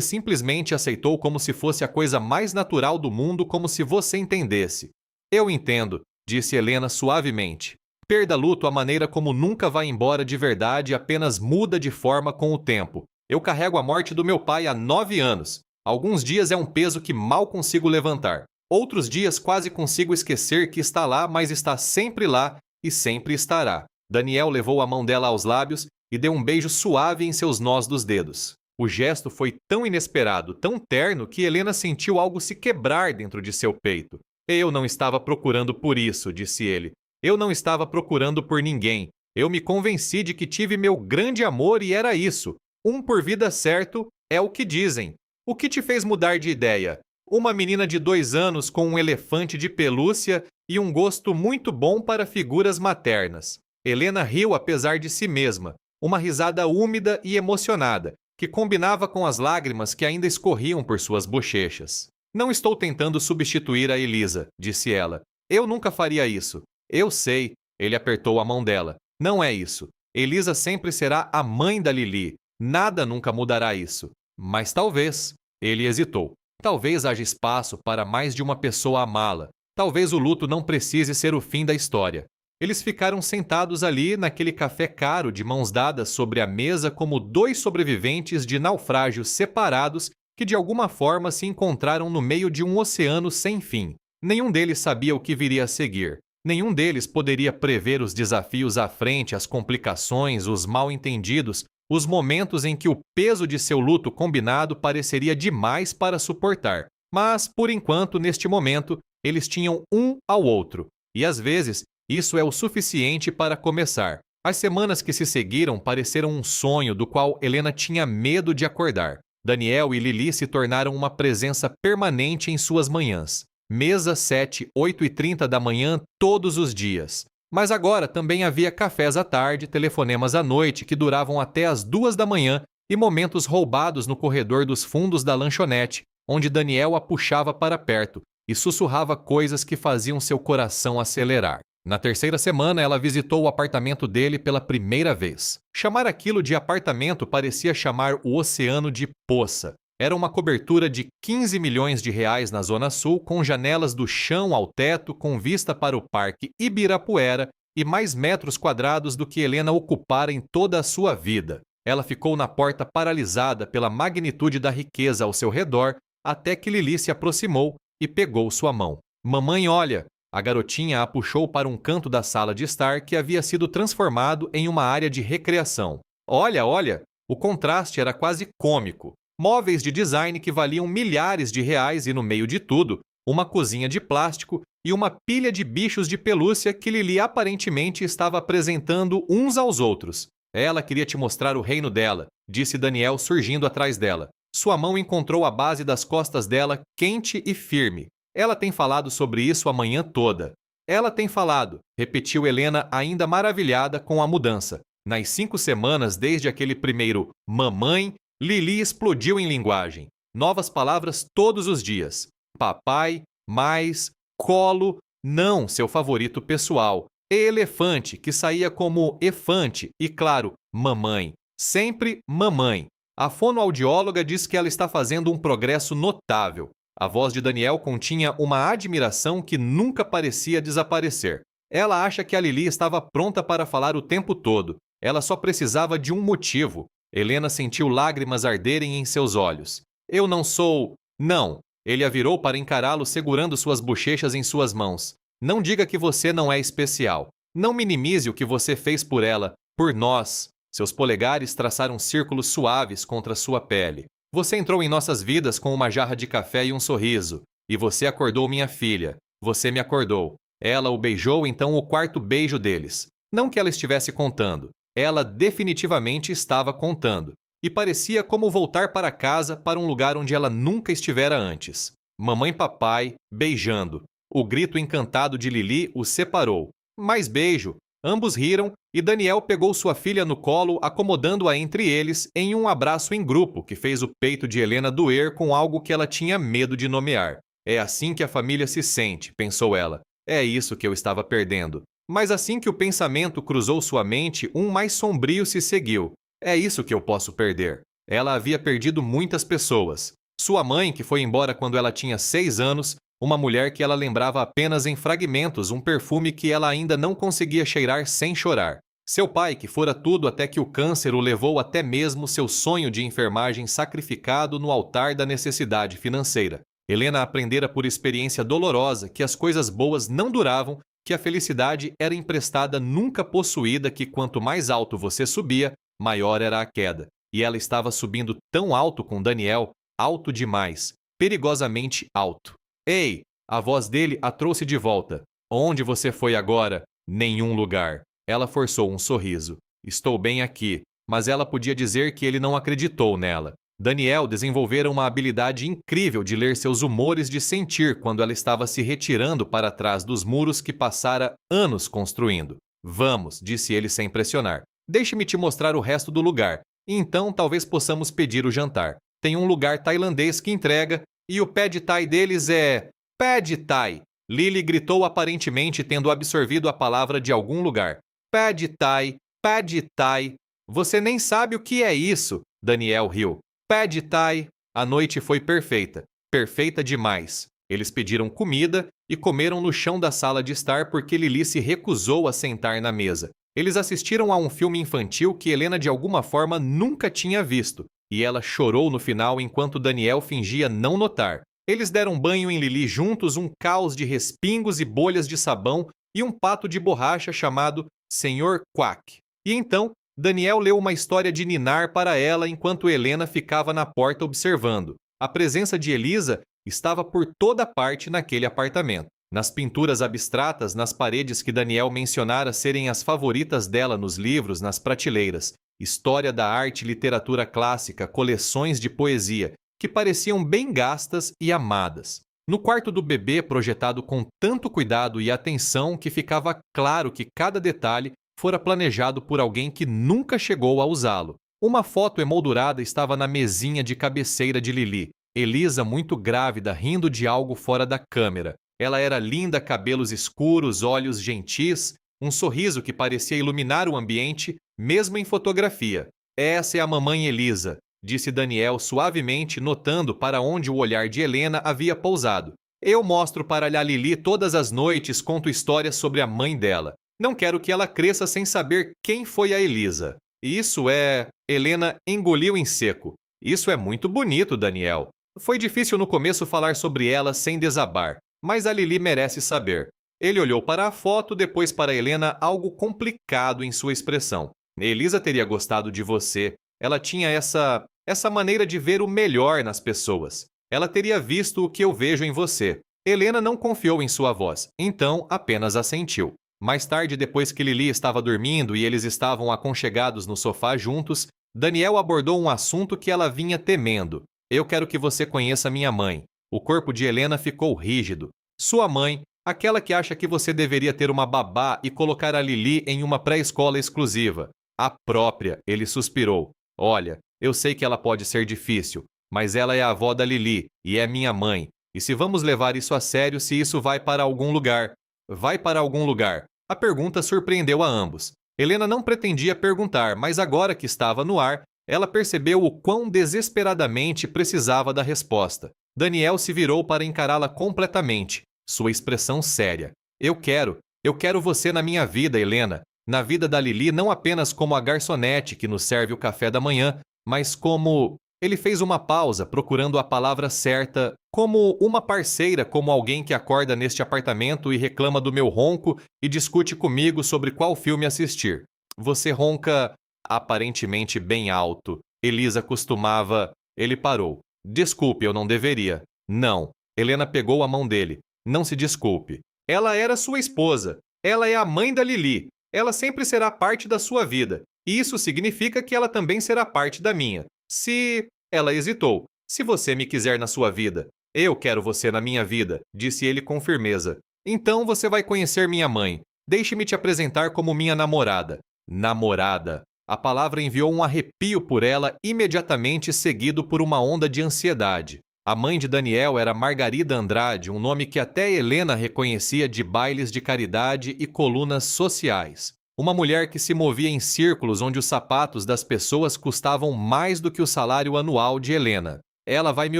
simplesmente aceitou como se fosse a coisa mais natural do mundo, como se você entendesse. Eu entendo, disse Helena suavemente. Perda luto a maneira como nunca vai embora de verdade, apenas muda de forma com o tempo. Eu carrego a morte do meu pai há 9 anos. Alguns dias é um peso que mal consigo levantar. Outros dias quase consigo esquecer que está lá, mas está sempre lá e sempre estará. Daniel levou a mão dela aos lábios e deu um beijo suave em seus nós dos dedos. O gesto foi tão inesperado, tão terno, que Helena sentiu algo se quebrar dentro de seu peito. Eu não estava procurando por isso, disse ele. Eu não estava procurando por ninguém. Eu me convenci de que tive meu grande amor e era isso. Um por vida certo é o que dizem. O que te fez mudar de ideia? Uma menina de 2 anos com um elefante de pelúcia e um gosto muito bom para figuras maternas. Helena riu apesar de si mesma, uma risada úmida e emocionada, que combinava com as lágrimas que ainda escorriam por suas bochechas. Não estou tentando substituir a Elisa, disse ela. Eu nunca faria isso. Eu sei. Ele apertou a mão dela. Não é isso. Elisa sempre será a mãe da Lili. Nada nunca mudará isso. Mas talvez. Ele hesitou. Talvez haja espaço para mais de uma pessoa amá-la. Talvez o luto não precise ser o fim da história. Eles ficaram sentados ali naquele café caro de mãos dadas sobre a mesa como dois sobreviventes de naufrágios separados que de alguma forma se encontraram no meio de um oceano sem fim. Nenhum deles sabia o que viria a seguir. Nenhum deles poderia prever os desafios à frente, as complicações, os mal-entendidos, os momentos em que o peso de seu luto combinado pareceria demais para suportar. Mas, por enquanto, neste momento, eles tinham um ao outro. E às vezes, isso é o suficiente para começar. As semanas que se seguiram pareceram um sonho do qual Helena tinha medo de acordar. Daniel e Lili se tornaram uma presença permanente em suas manhãs. Mesa 7, 8h30 da manhã todos os dias. Mas agora também havia cafés à tarde, telefonemas à noite que duravam até as 2 da manhã e momentos roubados no corredor dos fundos da lanchonete, onde Daniel a puxava para perto e sussurrava coisas que faziam seu coração acelerar. Na terceira semana, ela visitou o apartamento dele pela primeira vez. Chamar aquilo de apartamento parecia chamar o oceano de poça. Era uma cobertura de 15 milhões de reais na Zona Sul, com janelas do chão ao teto, com vista para o Parque Ibirapuera e mais metros quadrados do que Helena ocupara em toda a sua vida. Ela ficou na porta paralisada pela magnitude da riqueza ao seu redor, até que Lili se aproximou e pegou sua mão. Mamãe, olha! A garotinha a puxou para um canto da sala de estar que havia sido transformado em uma área de recreação. Olha, olha! O contraste era quase cômico. Móveis de design que valiam milhares de reais e, no meio de tudo, uma cozinha de plástico e uma pilha de bichos de pelúcia que Lili aparentemente estava apresentando uns aos outros. Ela queria te mostrar o reino dela, disse Daniel surgindo atrás dela. Sua mão encontrou a base das costas dela quente e firme. Ela tem falado sobre isso a manhã toda. Ela tem falado, repetiu Helena ainda maravilhada com a mudança. Nas 5 semanas desde aquele primeiro mamãe, Lili explodiu em linguagem. Novas palavras todos os dias. Papai, mais, colo, não seu favorito pessoal. Elefante, que saía como efante e, claro, mamãe. Sempre mamãe. A fonoaudióloga diz que ela está fazendo um progresso notável. A voz de Daniel continha uma admiração que nunca parecia desaparecer. Ela acha que a Lili estava pronta para falar o tempo todo. Ela só precisava de um motivo. Helena sentiu lágrimas arderem em seus olhos. Eu não sou... Não. Ele a virou para encará-lo segurando suas bochechas em suas mãos. Não diga que você não é especial. Não minimize o que você fez por ela, por nós. Seus polegares traçaram círculos suaves contra sua pele. Você entrou em nossas vidas com uma jarra de café e um sorriso. E você acordou minha filha. Você me acordou. Ela o beijou, então o quarto beijo deles. Não que ela estivesse contando. Ela definitivamente estava contando. E parecia como voltar para casa, para um lugar onde ela nunca estivera antes. Mamãe e papai, beijando. O grito encantado de Lili os separou. Mais beijo. Ambos riram e Daniel pegou sua filha no colo, acomodando-a entre eles em um abraço em grupo que fez o peito de Helena doer com algo que ela tinha medo de nomear. É assim que a família se sente, pensou ela. É isso que eu estava perdendo. Mas assim que o pensamento cruzou sua mente, um mais sombrio se seguiu. É isso que eu posso perder. Ela havia perdido muitas pessoas. Sua mãe, que foi embora quando ela tinha 6 anos, uma mulher que ela lembrava apenas em fragmentos, um perfume que ela ainda não conseguia cheirar sem chorar. Seu pai, que fora tudo até que o câncer o levou até mesmo seu sonho de enfermagem sacrificado no altar da necessidade financeira. Helena aprendera por experiência dolorosa que as coisas boas não duravam, que a felicidade era emprestada, nunca possuída, que quanto mais alto você subia, maior era a queda. E ela estava subindo tão alto com Daniel, alto demais, perigosamente alto. Ei! A voz dele a trouxe de volta. Onde você foi agora? Nenhum lugar. Ela forçou um sorriso. Estou bem aqui. Mas ela podia dizer que ele não acreditou nela. Daniel desenvolvera uma habilidade incrível de ler seus humores, de sentir quando ela estava se retirando para trás dos muros que passara anos construindo. Vamos, disse ele sem pressionar. Deixe-me te mostrar o resto do lugar. E então talvez possamos pedir o jantar. Tem um lugar tailandês que entrega E o pad thai deles é pad thai. Lily gritou, aparentemente tendo absorvido a palavra de algum lugar. Pad thai, pad thai. Você nem sabe o que é isso, Daniel riu. Pad thai. A noite foi perfeita. Perfeita demais. Eles pediram comida e comeram no chão da sala de estar porque Lily se recusou a sentar na mesa. Eles assistiram a um filme infantil que Helena de alguma forma nunca tinha visto, e ela chorou no final enquanto Daniel fingia não notar. Eles deram banho em Lily juntos, um caos de respingos e bolhas de sabão e um pato de borracha chamado Senhor Quack. E então, Daniel leu uma história de ninar para ela enquanto Helena ficava na porta observando. A presença de Elisa estava por toda parte naquele apartamento. Nas pinturas abstratas nas paredes que Daniel mencionara serem as favoritas dela nos livros, nas prateleiras, história da arte, literatura clássica, coleções de poesia, que pareciam bem gastas e amadas. No quarto do bebê, projetado com tanto cuidado e atenção que ficava claro que cada detalhe fora planejado por alguém que nunca chegou a usá-lo. Uma foto emoldurada estava na mesinha de cabeceira de Lily. Elisa, muito grávida, rindo de algo fora da câmera. Ela era linda, cabelos escuros, olhos gentis, um sorriso que parecia iluminar o ambiente, mesmo em fotografia. Essa é a mamãe Elisa, disse Daniel suavemente, notando para onde o olhar de Helena havia pousado. Eu mostro para a Lily todas as noites, conto histórias sobre a mãe dela. Não quero que ela cresça sem saber quem foi a Elisa. Isso é... Helena engoliu em seco. Isso é muito bonito, Daniel. Foi difícil no começo falar sobre ela sem desabar, mas a Lily merece saber. Ele olhou para a foto, depois para Helena, algo complicado em sua expressão. Elisa teria gostado de você. Ela tinha essa maneira de ver o melhor nas pessoas. Ela teria visto o que eu vejo em você. Helena não confiou em sua voz, então apenas assentiu. Mais tarde, depois que Lily estava dormindo e eles estavam aconchegados no sofá juntos, Daniel abordou um assunto que ela vinha temendo. Eu quero que você conheça minha mãe. O corpo de Helena ficou rígido. Sua mãe, aquela que acha que você deveria ter uma babá e colocar a Lily em uma pré-escola exclusiva. A própria, ele suspirou. Olha, eu sei que ela pode ser difícil, mas ela é a avó da Lily e é minha mãe. E se vamos levar isso a sério, se isso vai para algum lugar? Vai para algum lugar. A pergunta surpreendeu a ambos. Helena não pretendia perguntar, mas agora que estava no ar, ela percebeu o quão desesperadamente precisava da resposta. Daniel se virou para encará-la completamente, sua expressão séria. Eu quero você na minha vida, Helena. Na vida da Lily, não apenas como a garçonete que nos serve o café da manhã, mas como... Ele fez uma pausa, procurando a palavra certa, como uma parceira, como alguém que acorda neste apartamento e reclama do meu ronco e discute comigo sobre qual filme assistir. Você ronca aparentemente bem alto. Elisa costumava... Ele parou. Desculpe, eu não deveria. Não. Helena pegou a mão dele. Não se desculpe. Ela era sua esposa. Ela é a mãe da Lily. Ela sempre será parte da sua vida. E isso significa que ela também será parte da minha. Se... Ela hesitou. Se você me quiser na sua vida. Eu quero você na minha vida, disse ele com firmeza. Então você vai conhecer minha mãe. Deixe-me te apresentar como minha namorada. Namorada. A palavra enviou um arrepio por ela, imediatamente seguido por uma onda de ansiedade. A mãe de Daniel era Margarida Andrade, um nome que até Helena reconhecia de bailes de caridade e colunas sociais. Uma mulher que se movia em círculos onde os sapatos das pessoas custavam mais do que o salário anual de Helena. Ela vai me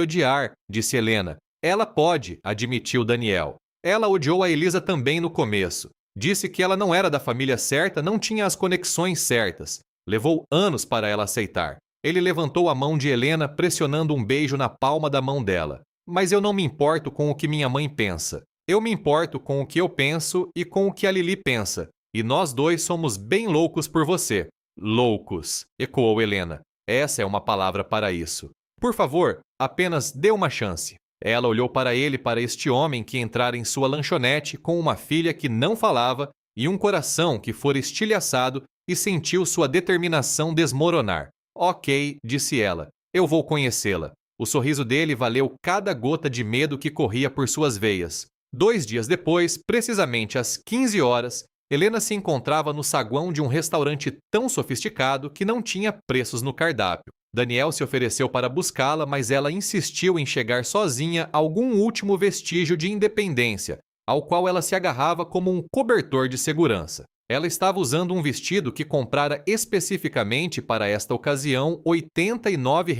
odiar, disse Helena. Ela pode, admitiu Daniel. Ela odiou a Elisa também no começo. Disse que ela não era da família certa, não tinha as conexões certas. Levou anos para ela aceitar. Ele levantou a mão de Helena, pressionando um beijo na palma da mão dela. Mas eu não me importo com o que minha mãe pensa. Eu me importo com o que eu penso e com o que a Lily pensa. E nós dois somos bem loucos por você. Loucos, ecoou Helena. Essa é uma palavra para isso. Por favor, apenas dê uma chance. Ela olhou para ele, para este homem que entrara em sua lanchonete com uma filha que não falava e um coração que fora estilhaçado e sentiu sua determinação desmoronar. Ok, disse ela. Eu vou conhecê-la. O sorriso dele valeu cada gota de medo que corria por suas veias. 2 dias depois, precisamente às 15 horas, Helena se encontrava no saguão de um restaurante tão sofisticado que não tinha preços no cardápio. Daniel se ofereceu para buscá-la, mas ela insistiu em chegar sozinha a algum último vestígio de independência, ao qual ela se agarrava como um cobertor de segurança. Ela estava usando um vestido que comprara especificamente para esta ocasião R$ 89,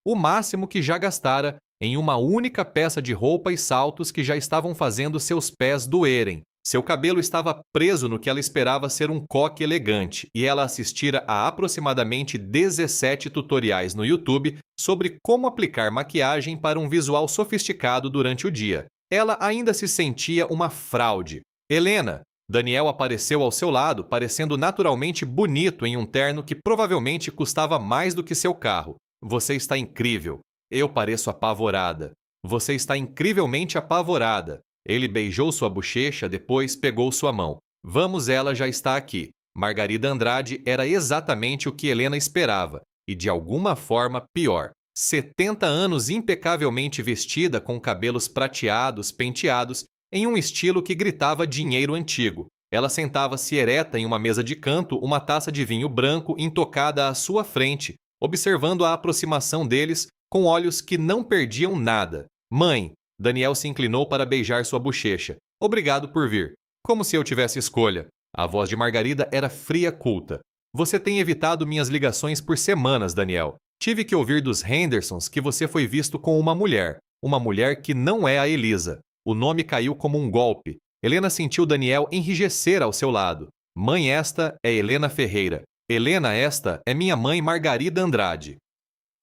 o máximo que já gastara, em uma única peça de roupa e saltos que já estavam fazendo seus pés doerem. Seu cabelo estava preso no que ela esperava ser um coque elegante, e ela assistira a aproximadamente 17 tutoriais no YouTube sobre como aplicar maquiagem para um visual sofisticado durante o dia. Ela ainda se sentia uma fraude. Helena! Daniel apareceu ao seu lado, parecendo naturalmente bonito em um terno que provavelmente custava mais do que seu carro. Você está incrível. Eu pareço apavorada. Você está incrivelmente apavorada. Ele beijou sua bochecha, depois pegou sua mão. Vamos, ela já está aqui. Margarida Andrade era exatamente o que Helena esperava, e de alguma forma pior. 70 anos impecavelmente vestida, com cabelos prateados, penteados, em um estilo que gritava dinheiro antigo. Ela sentava-se ereta em uma mesa de canto, uma taça de vinho branco intocada à sua frente, observando a aproximação deles com olhos que não perdiam nada. Mãe! Daniel se inclinou para beijar sua bochecha. Obrigado por vir. Como se eu tivesse escolha. A voz de Margarida era fria culta. Você tem evitado minhas ligações por semanas, Daniel. Tive que ouvir dos Hendersons que você foi visto com uma mulher que não é a Elisa. O nome caiu como um golpe. Helena sentiu Daniel enrijecer ao seu lado. Mãe, esta é Helena Ferreira. Helena, esta é minha mãe Margarida Andrade.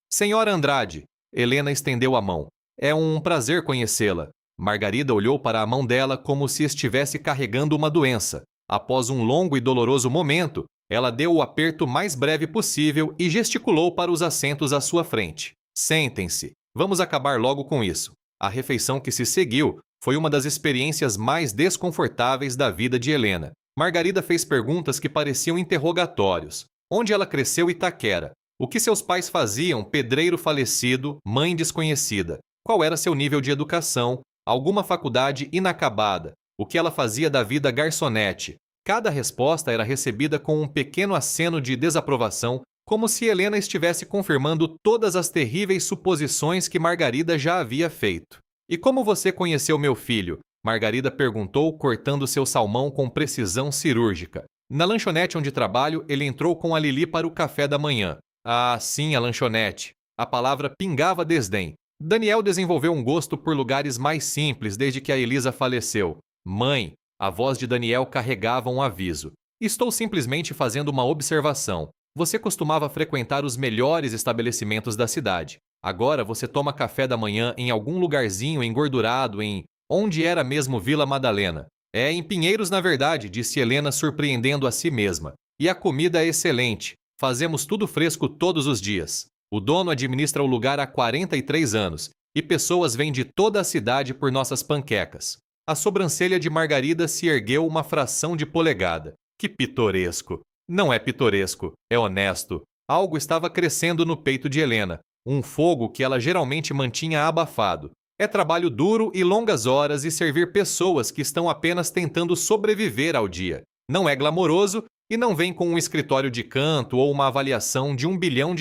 Senhora Andrade. Helena estendeu a mão. É um prazer conhecê-la. Margarida olhou para a mão dela como se estivesse carregando uma doença. Após um longo e doloroso momento, ela deu o aperto mais breve possível e gesticulou para os assentos à sua frente. Sentem-se. Vamos acabar logo com isso. A refeição que se seguiu foi uma das experiências mais desconfortáveis da vida de Helena. Margarida fez perguntas que pareciam interrogatórios. Onde ela cresceu, Itaquera? O que seus pais faziam, pedreiro falecido, mãe desconhecida? Qual era seu nível de educação? Alguma faculdade inacabada? O que ela fazia da vida garçonete? Cada resposta era recebida com um pequeno aceno de desaprovação, como se Helena estivesse confirmando todas as terríveis suposições que Margarida já havia feito. E como você conheceu meu filho? Margarida perguntou, cortando seu salmão com precisão cirúrgica. Na lanchonete onde trabalho, ele entrou com a Lili para o café da manhã. Ah, sim, a lanchonete. A palavra pingava desdém. Daniel desenvolveu um gosto por lugares mais simples desde que a Elisa faleceu. Mãe, a voz de Daniel carregava um aviso. Estou simplesmente fazendo uma observação. Você costumava frequentar os melhores estabelecimentos da cidade. Agora você toma café da manhã em algum lugarzinho engordurado em... Onde era mesmo Vila Madalena? É em Pinheiros, na verdade, disse Helena, surpreendendo a si mesma. E a comida é excelente. Fazemos tudo fresco todos os dias. O dono administra o lugar há 43 anos, e pessoas vêm de toda a cidade por nossas panquecas. A sobrancelha de Margarida se ergueu uma fração de polegada. Que pitoresco! Não é pitoresco, é honesto. Algo estava crescendo no peito de Helena, um fogo que ela geralmente mantinha abafado. É trabalho duro e longas horas e servir pessoas que estão apenas tentando sobreviver ao dia. Não é glamouroso e não vem com um escritório de canto ou uma avaliação de R$ 1 bilhão,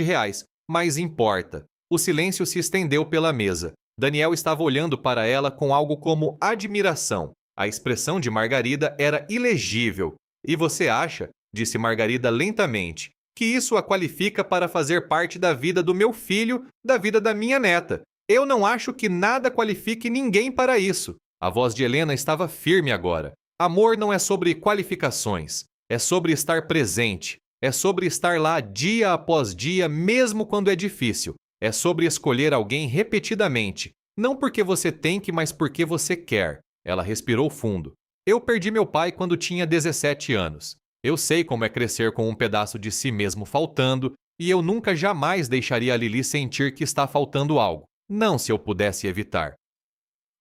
mas importa. O silêncio se estendeu pela mesa. Daniel estava olhando para ela com algo como admiração. A expressão de Margarida era ilegível. E você acha, disse Margarida lentamente, que isso a qualifica para fazer parte da vida do meu filho, da vida da minha neta? Eu não acho que nada qualifique ninguém para isso. A voz de Helena estava firme agora. Amor não é sobre qualificações. É sobre estar presente. É sobre estar lá dia após dia, mesmo quando é difícil. É sobre escolher alguém repetidamente. Não porque você tem que, mas porque você quer. Ela respirou fundo. Eu perdi meu pai quando tinha 17 anos. Eu sei como é crescer com um pedaço de si mesmo faltando, e eu nunca jamais deixaria a Lili sentir que está faltando algo. Não se eu pudesse evitar.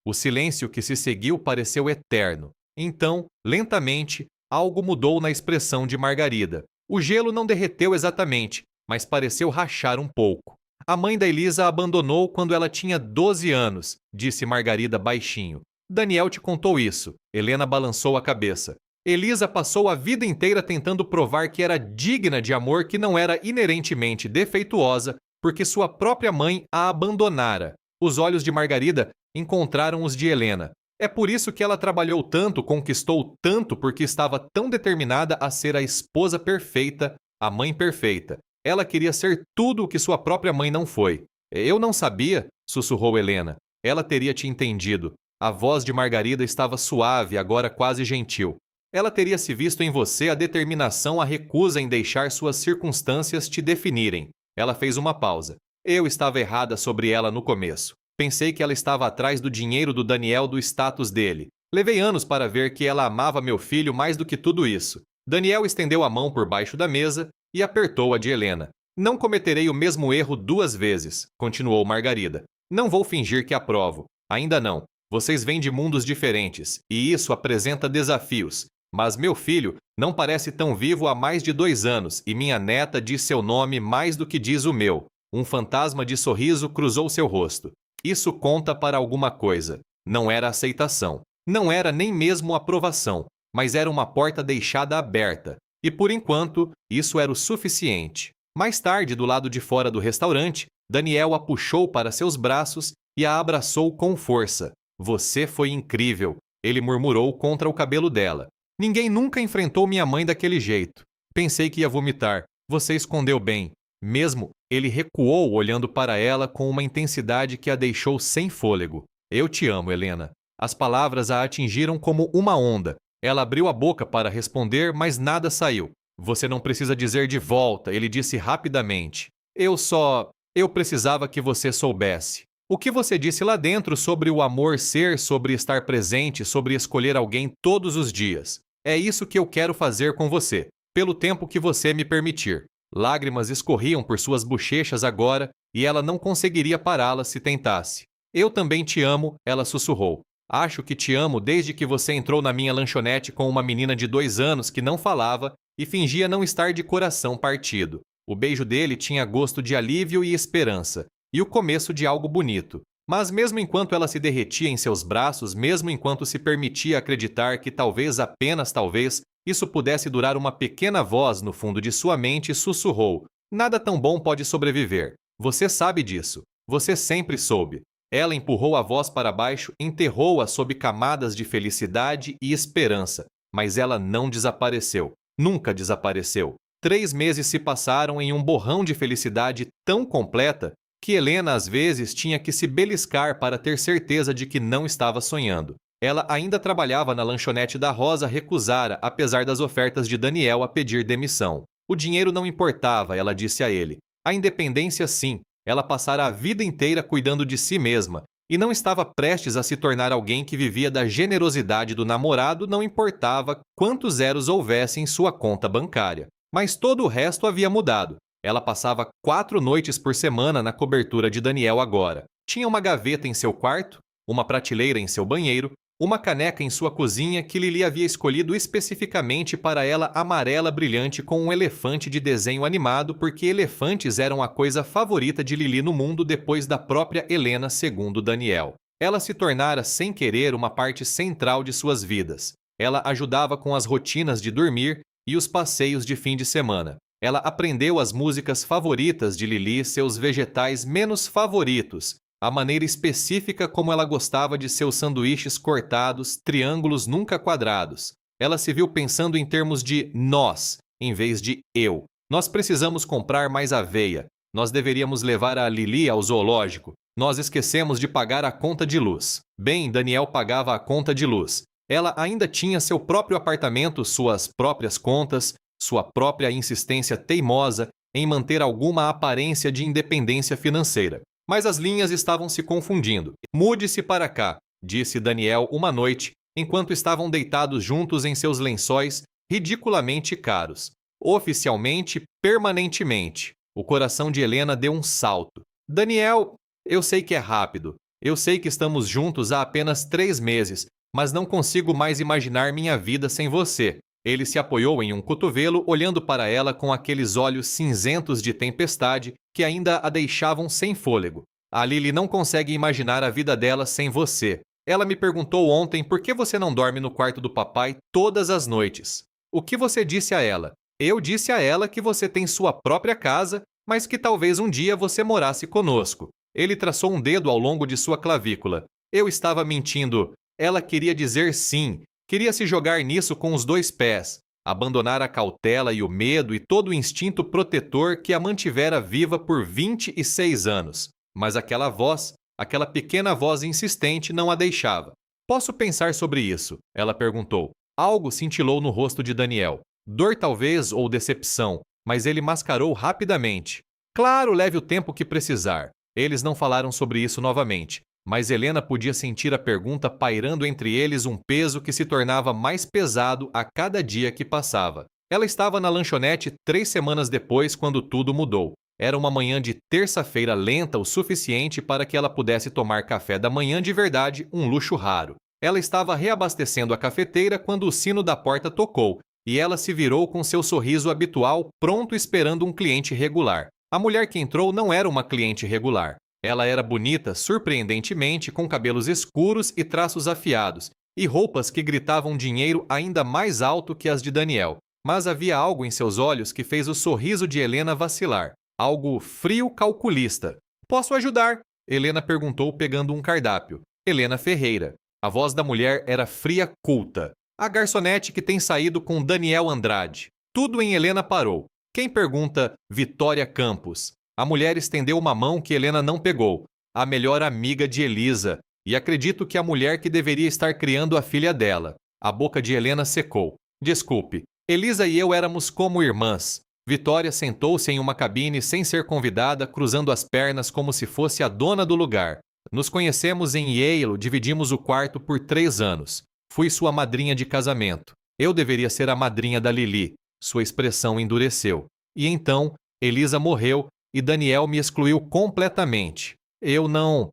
O silêncio que se seguiu pareceu eterno. Então, lentamente, algo mudou na expressão de Margarida. O gelo não derreteu exatamente, mas pareceu rachar um pouco. A mãe da Elisa a abandonou quando ela tinha 12 anos, disse Margarida baixinho. Daniel te contou isso. Helena balançou a cabeça. Elisa passou a vida inteira tentando provar que era digna de amor que não era inerentemente defeituosa, porque sua própria mãe a abandonara. Os olhos de Margarida encontraram os de Helena. É por isso que ela trabalhou tanto, conquistou tanto, porque estava tão determinada a ser a esposa perfeita, a mãe perfeita. Ela queria ser tudo o que sua própria mãe não foi. Eu não sabia, sussurrou Helena. Ela teria te entendido. A voz de Margarida estava suave, agora quase gentil. Ela teria se visto em você a determinação, a recusa em deixar suas circunstâncias te definirem. Ela fez uma pausa. Eu estava errada sobre ela no começo. Pensei que ela estava atrás do dinheiro do Daniel, do status dele. Levei anos para ver que ela amava meu filho mais do que tudo isso. Daniel estendeu a mão por baixo da mesa e apertou a de Helena. Não cometerei o mesmo erro 2 vezes, continuou Margarida. Não vou fingir que aprovo. Ainda não. Vocês vêm de mundos diferentes, e isso apresenta desafios. Mas meu filho não parece tão vivo há mais de 2 anos, e minha neta diz seu nome mais do que diz o meu. Um fantasma de sorriso cruzou seu rosto. Isso conta para alguma coisa. Não era aceitação. Não era nem mesmo aprovação, mas era uma porta deixada aberta. E por enquanto, isso era o suficiente. Mais tarde, do lado de fora do restaurante, Daniel a puxou para seus braços e a abraçou com força. Você foi incrível, ele murmurou contra o cabelo dela. Ninguém nunca enfrentou minha mãe daquele jeito. Pensei que ia vomitar. Você escondeu bem. Mesmo, ele recuou olhando para ela com uma intensidade que a deixou sem fôlego. Eu te amo, Helena. As palavras a atingiram como uma onda. Ela abriu a boca para responder, mas nada saiu. Você não precisa dizer de volta, ele disse rapidamente. Eu precisava que você soubesse. O que você disse lá dentro sobre o amor ser, sobre estar presente, sobre escolher alguém todos os dias. É isso que eu quero fazer com você, pelo tempo que você me permitir. Lágrimas escorriam por suas bochechas agora e ela não conseguiria pará-las se tentasse. Eu também te amo, ela sussurrou. Acho que te amo desde que você entrou na minha lanchonete com uma menina de 2 anos que não falava e fingia não estar de coração partido. O beijo dele tinha gosto de alívio e esperança, e o começo de algo bonito. Mas mesmo enquanto ela se derretia em seus braços, mesmo enquanto se permitia acreditar que talvez, apenas talvez, isso pudesse durar, uma pequena voz no fundo de sua mente sussurrou: nada tão bom pode sobreviver. Você sabe disso. Você sempre soube. Ela empurrou a voz para baixo, enterrou-a sob camadas de felicidade e esperança, mas ela não desapareceu. Nunca desapareceu. 3 meses se passaram em um borrão de felicidade tão completa que Helena às vezes tinha que se beliscar para ter certeza de que não estava sonhando. Ela ainda trabalhava na lanchonete da Rosa, recusara, apesar das ofertas de Daniel a pedir demissão. O dinheiro não importava, ela disse a ele. A independência sim. Ela passara a vida inteira cuidando de si mesma e não estava prestes a se tornar alguém que vivia da generosidade do namorado, não importava quantos zeros houvesse em sua conta bancária. Mas todo o resto havia mudado. Ela passava 4 noites por semana na cobertura de Daniel agora. Tinha uma gaveta em seu quarto, uma prateleira em seu banheiro, uma caneca em sua cozinha que Lili havia escolhido especificamente para ela, amarela brilhante com um elefante de desenho animado, porque elefantes eram a coisa favorita de Lili no mundo depois da própria Helena, segundo Daniel. Ela se tornara sem querer uma parte central de suas vidas. Ela ajudava com as rotinas de dormir e os passeios de fim de semana. Ela aprendeu as músicas favoritas de Lili, seus vegetais menos favoritos, a maneira específica como ela gostava de seus sanduíches cortados, triângulos nunca quadrados. Ela se viu pensando em termos de nós, em vez de eu. Nós precisamos comprar mais aveia. Nós deveríamos levar a Lili ao zoológico. Nós esquecemos de pagar a conta de luz. Bem, Daniel pagava a conta de luz. Ela ainda tinha seu próprio apartamento, suas próprias contas, sua própria insistência teimosa em manter alguma aparência de independência financeira. Mas as linhas estavam se confundindo. Mude-se para cá, disse Daniel uma noite, enquanto estavam deitados juntos em seus lençóis ridiculamente caros. Oficialmente, permanentemente. O coração de Helena deu um salto. Daniel, eu sei que é rápido. Eu sei que estamos juntos há apenas 3 meses, mas não consigo mais imaginar minha vida sem você. Ele se apoiou em um cotovelo, olhando para ela com aqueles olhos cinzentos de tempestade que ainda a deixavam sem fôlego. A Lili não consegue imaginar a vida dela sem você. Ela me perguntou ontem por que você não dorme no quarto do papai todas as noites. O que você disse a ela? Eu disse a ela que você tem sua própria casa mas que talvez um dia você morasse conosco. Ele traçou um dedo ao longo de sua clavícula. Eu estava mentindo. Ela queria dizer sim. Queria se jogar nisso com os 2 pés. Abandonar a cautela e o medo e todo o instinto protetor que a mantivera viva por 26 anos. Mas aquela voz, aquela pequena voz insistente não a deixava. Posso pensar sobre isso? Ela perguntou. Algo cintilou no rosto de Daniel. Dor talvez ou decepção, mas ele mascarou rapidamente. Claro, leve o tempo que precisar. Eles não falaram sobre isso novamente, mas Helena podia sentir a pergunta pairando entre eles um peso que se tornava mais pesado a cada dia que passava. Ela estava na lanchonete 3 semanas depois, quando tudo mudou. Era uma manhã de terça-feira lenta o suficiente para que ela pudesse tomar café da manhã de verdade, um luxo raro. Ela estava reabastecendo a cafeteira quando o sino da porta tocou, e ela se virou com seu sorriso habitual, pronto esperando um cliente regular. A mulher que entrou não era uma cliente regular. Ela era bonita, surpreendentemente, com cabelos escuros e traços afiados, e roupas que gritavam dinheiro ainda mais alto que as de Daniel. Mas havia algo em seus olhos que fez o sorriso de Helena vacilar. Algo frio calculista. Posso ajudar? Helena perguntou pegando um cardápio. Helena Ferreira. A voz da mulher era fria, culta. A garçonete que tem saído com Daniel Andrade. Tudo em Helena parou. Quem pergunta Vitória Campos? A mulher estendeu uma mão que Helena não pegou. A melhor amiga de Elisa. E acredito que a mulher que deveria estar criando a filha dela. A boca de Helena secou. Desculpe. Elisa e eu éramos como irmãs. Vitória sentou-se em uma cabine sem ser convidada, cruzando as pernas como se fosse a dona do lugar. Nos conhecemos em Yale, dividimos o quarto por 3 anos. Fui sua madrinha de casamento. Eu deveria ser a madrinha da Lili. Sua expressão endureceu. E então, Elisa morreu e Daniel me excluiu completamente. Eu não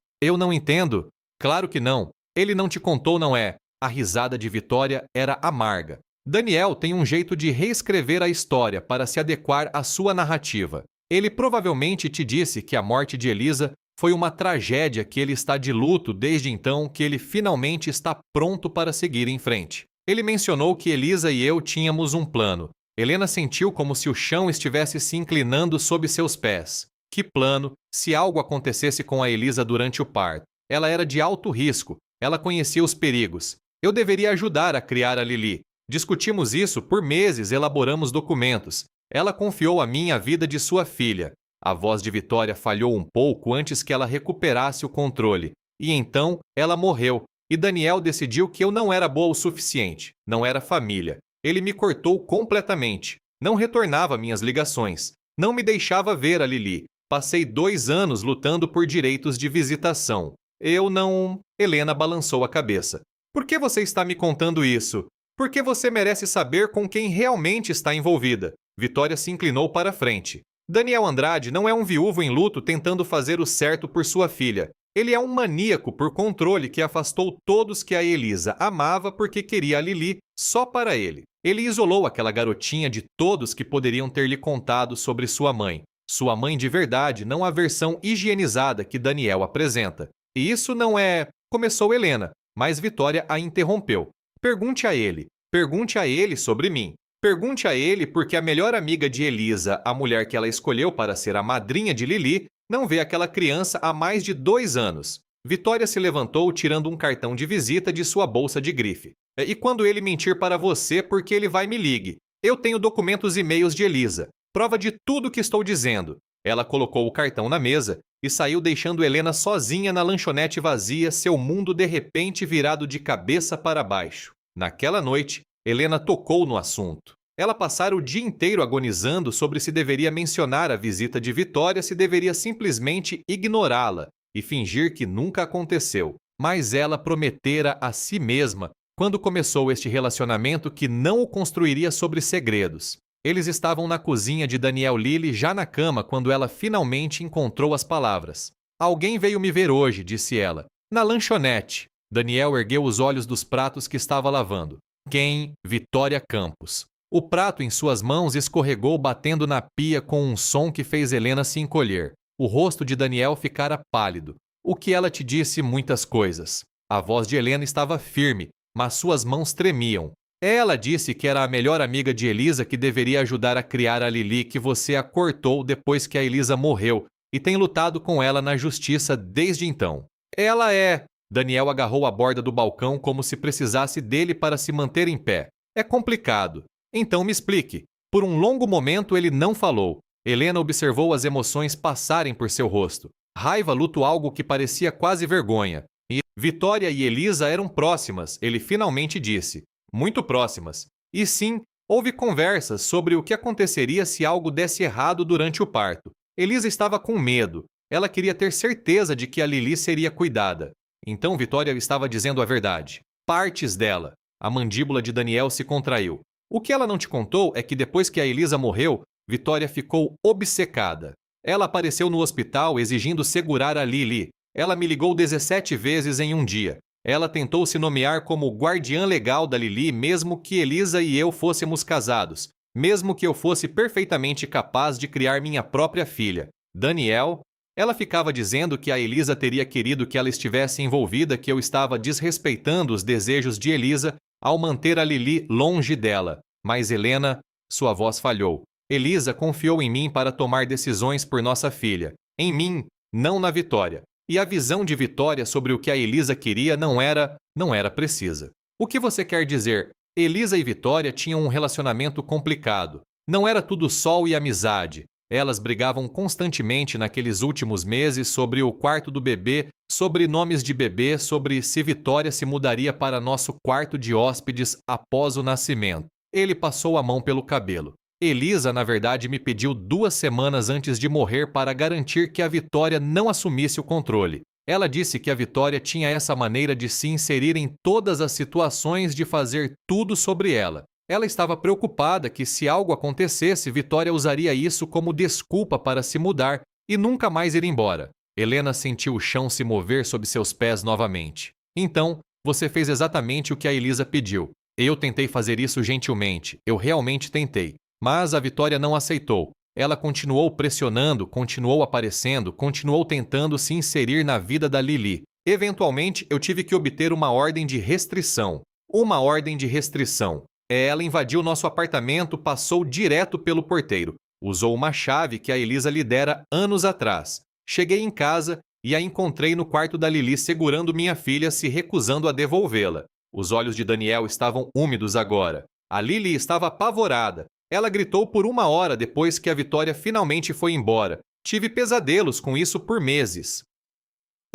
entendo. Claro que não. Ele não te contou, não é? A risada de Vitória era amarga. Daniel tem um jeito de reescrever a história para se adequar à sua narrativa. Ele provavelmente te disse que a morte de Elisa foi uma tragédia, que ele está de luto desde então, que ele finalmente está pronto para seguir em frente. Ele mencionou que Elisa e eu tínhamos um plano. Helena sentiu como se o chão estivesse se inclinando sob seus pés. Que plano, se algo acontecesse com a Elisa durante o parto? Ela era de alto risco, ela conhecia os perigos. Eu deveria ajudar a criar a Lili. Discutimos isso por meses, elaboramos documentos. Ela confiou a mim a vida de sua filha. A voz de Vitória falhou um pouco antes que ela recuperasse o controle. E então, ela morreu. E Daniel decidiu que eu não era boa o suficiente. Não era família. Ele me cortou completamente. Não retornava minhas ligações. Não me deixava ver a Lili. Passei 2 anos lutando por direitos de visitação. Eu não... Helena balançou a cabeça. Por que você está me contando isso? Porque você merece saber com quem realmente está envolvida. Vitória se inclinou para a frente. Daniel Andrade não é um viúvo em luto tentando fazer o certo por sua filha. Ele é um maníaco por controle que afastou todos que a Elisa amava porque queria a Lili só para ele. Ele isolou aquela garotinha de todos que poderiam ter lhe contado sobre sua mãe. Sua mãe de verdade, não a versão higienizada que Daniel apresenta. E isso não é... Começou Helena, mas Vitória a interrompeu. Pergunte a ele sobre mim. Pergunte a ele porque a melhor amiga de Elisa, a mulher que ela escolheu para ser a madrinha de Lili, não vê aquela criança há mais de 2 anos. Vitória se levantou tirando um cartão de visita de sua bolsa de grife. E quando ele mentir para você, porque ele vai me ligue. Eu tenho documentos e e-mails de Elisa. Prova de tudo que estou dizendo. Ela colocou o cartão na mesa e saiu deixando Helena sozinha na lanchonete vazia, seu mundo de repente virado de cabeça para baixo. Naquela noite, Helena tocou no assunto. Ela passara o dia inteiro agonizando sobre se deveria mencionar a visita de Vitória, se deveria simplesmente ignorá-la e fingir que nunca aconteceu. Mas ela prometera a si mesma, quando começou este relacionamento, que não o construiria sobre segredos. Eles estavam na cozinha de Daniel Lili, já na cama, quando ela finalmente encontrou as palavras. Alguém veio me ver hoje, disse ela. Na lanchonete. Daniel ergueu os olhos dos pratos que estava lavando. Quem? Vitória Campos. O prato em suas mãos escorregou, batendo na pia com um som que fez Helena se encolher. O rosto de Daniel ficara pálido. O que ela te disse? Muitas coisas. A voz de Helena estava firme, mas suas mãos tremiam. Ela disse que era a melhor amiga de Elisa que deveria ajudar a criar a Lili, que você a cortou depois que a Elisa morreu e tem lutado com ela na justiça desde então. Ela é... Daniel agarrou a borda do balcão como se precisasse dele para se manter em pé. É complicado. Então me explique. Por um longo momento ele não falou. Helena observou as emoções passarem por seu rosto. Raiva, luto, algo que parecia quase vergonha. E Vitória e Elisa eram próximas, ele finalmente disse. Muito próximas. E sim, houve conversas sobre o que aconteceria se algo desse errado durante o parto. Elisa estava com medo. Ela queria ter certeza de que a Lili seria cuidada. Então Vitória estava dizendo a verdade. Partes dela. A mandíbula de Daniel se contraiu. O que ela não te contou é que depois que a Elisa morreu, Vitória ficou obcecada. Ela apareceu no hospital exigindo segurar a Lili. Ela me ligou 17 vezes em um dia. Ela tentou se nomear como guardiã legal da Lili mesmo que Elisa e eu fôssemos casados, mesmo que eu fosse perfeitamente capaz de criar minha própria filha. Daniel, ela ficava dizendo que a Elisa teria querido que ela estivesse envolvida, que eu estava desrespeitando os desejos de Elisa ao manter a Lili longe dela. Mas Helena, sua voz falhou. Elisa confiou em mim para tomar decisões por nossa filha. Em mim, não na Vitória. E a visão de Vitória sobre o que a Elisa queria não era precisa. O que você quer dizer? Elisa e Vitória tinham um relacionamento complicado. Não era tudo sol e amizade. Elas brigavam constantemente naqueles últimos meses sobre o quarto do bebê, sobre nomes de bebê, sobre se Vitória se mudaria para nosso quarto de hóspedes após o nascimento. Ele passou a mão pelo cabelo. Elisa, na verdade, me pediu 2 semanas antes de morrer para garantir que a Vitória não assumisse o controle. Ela disse que a Vitória tinha essa maneira de se inserir em todas as situações, de fazer tudo sobre ela. Ela estava preocupada que, se algo acontecesse, Vitória usaria isso como desculpa para se mudar e nunca mais ir embora. Helena sentiu o chão se mover sob seus pés novamente. Então, você fez exatamente o que a Elisa pediu. Eu tentei fazer isso gentilmente. Eu realmente tentei. Mas a Vitória não aceitou. Ela continuou pressionando, continuou aparecendo, continuou tentando se inserir na vida da Lili. Eventualmente, eu tive que obter uma ordem de restrição. Uma ordem de restrição. Ela invadiu nosso apartamento, passou direto pelo porteiro. Usou uma chave que a Elisa lhe dera anos atrás. Cheguei em casa e a encontrei no quarto da Lili segurando minha filha, se recusando a devolvê-la. Os olhos de Daniel estavam úmidos agora. A Lili estava apavorada. Ela gritou por 1 hora depois que a Vitória finalmente foi embora. Tive pesadelos com isso por meses.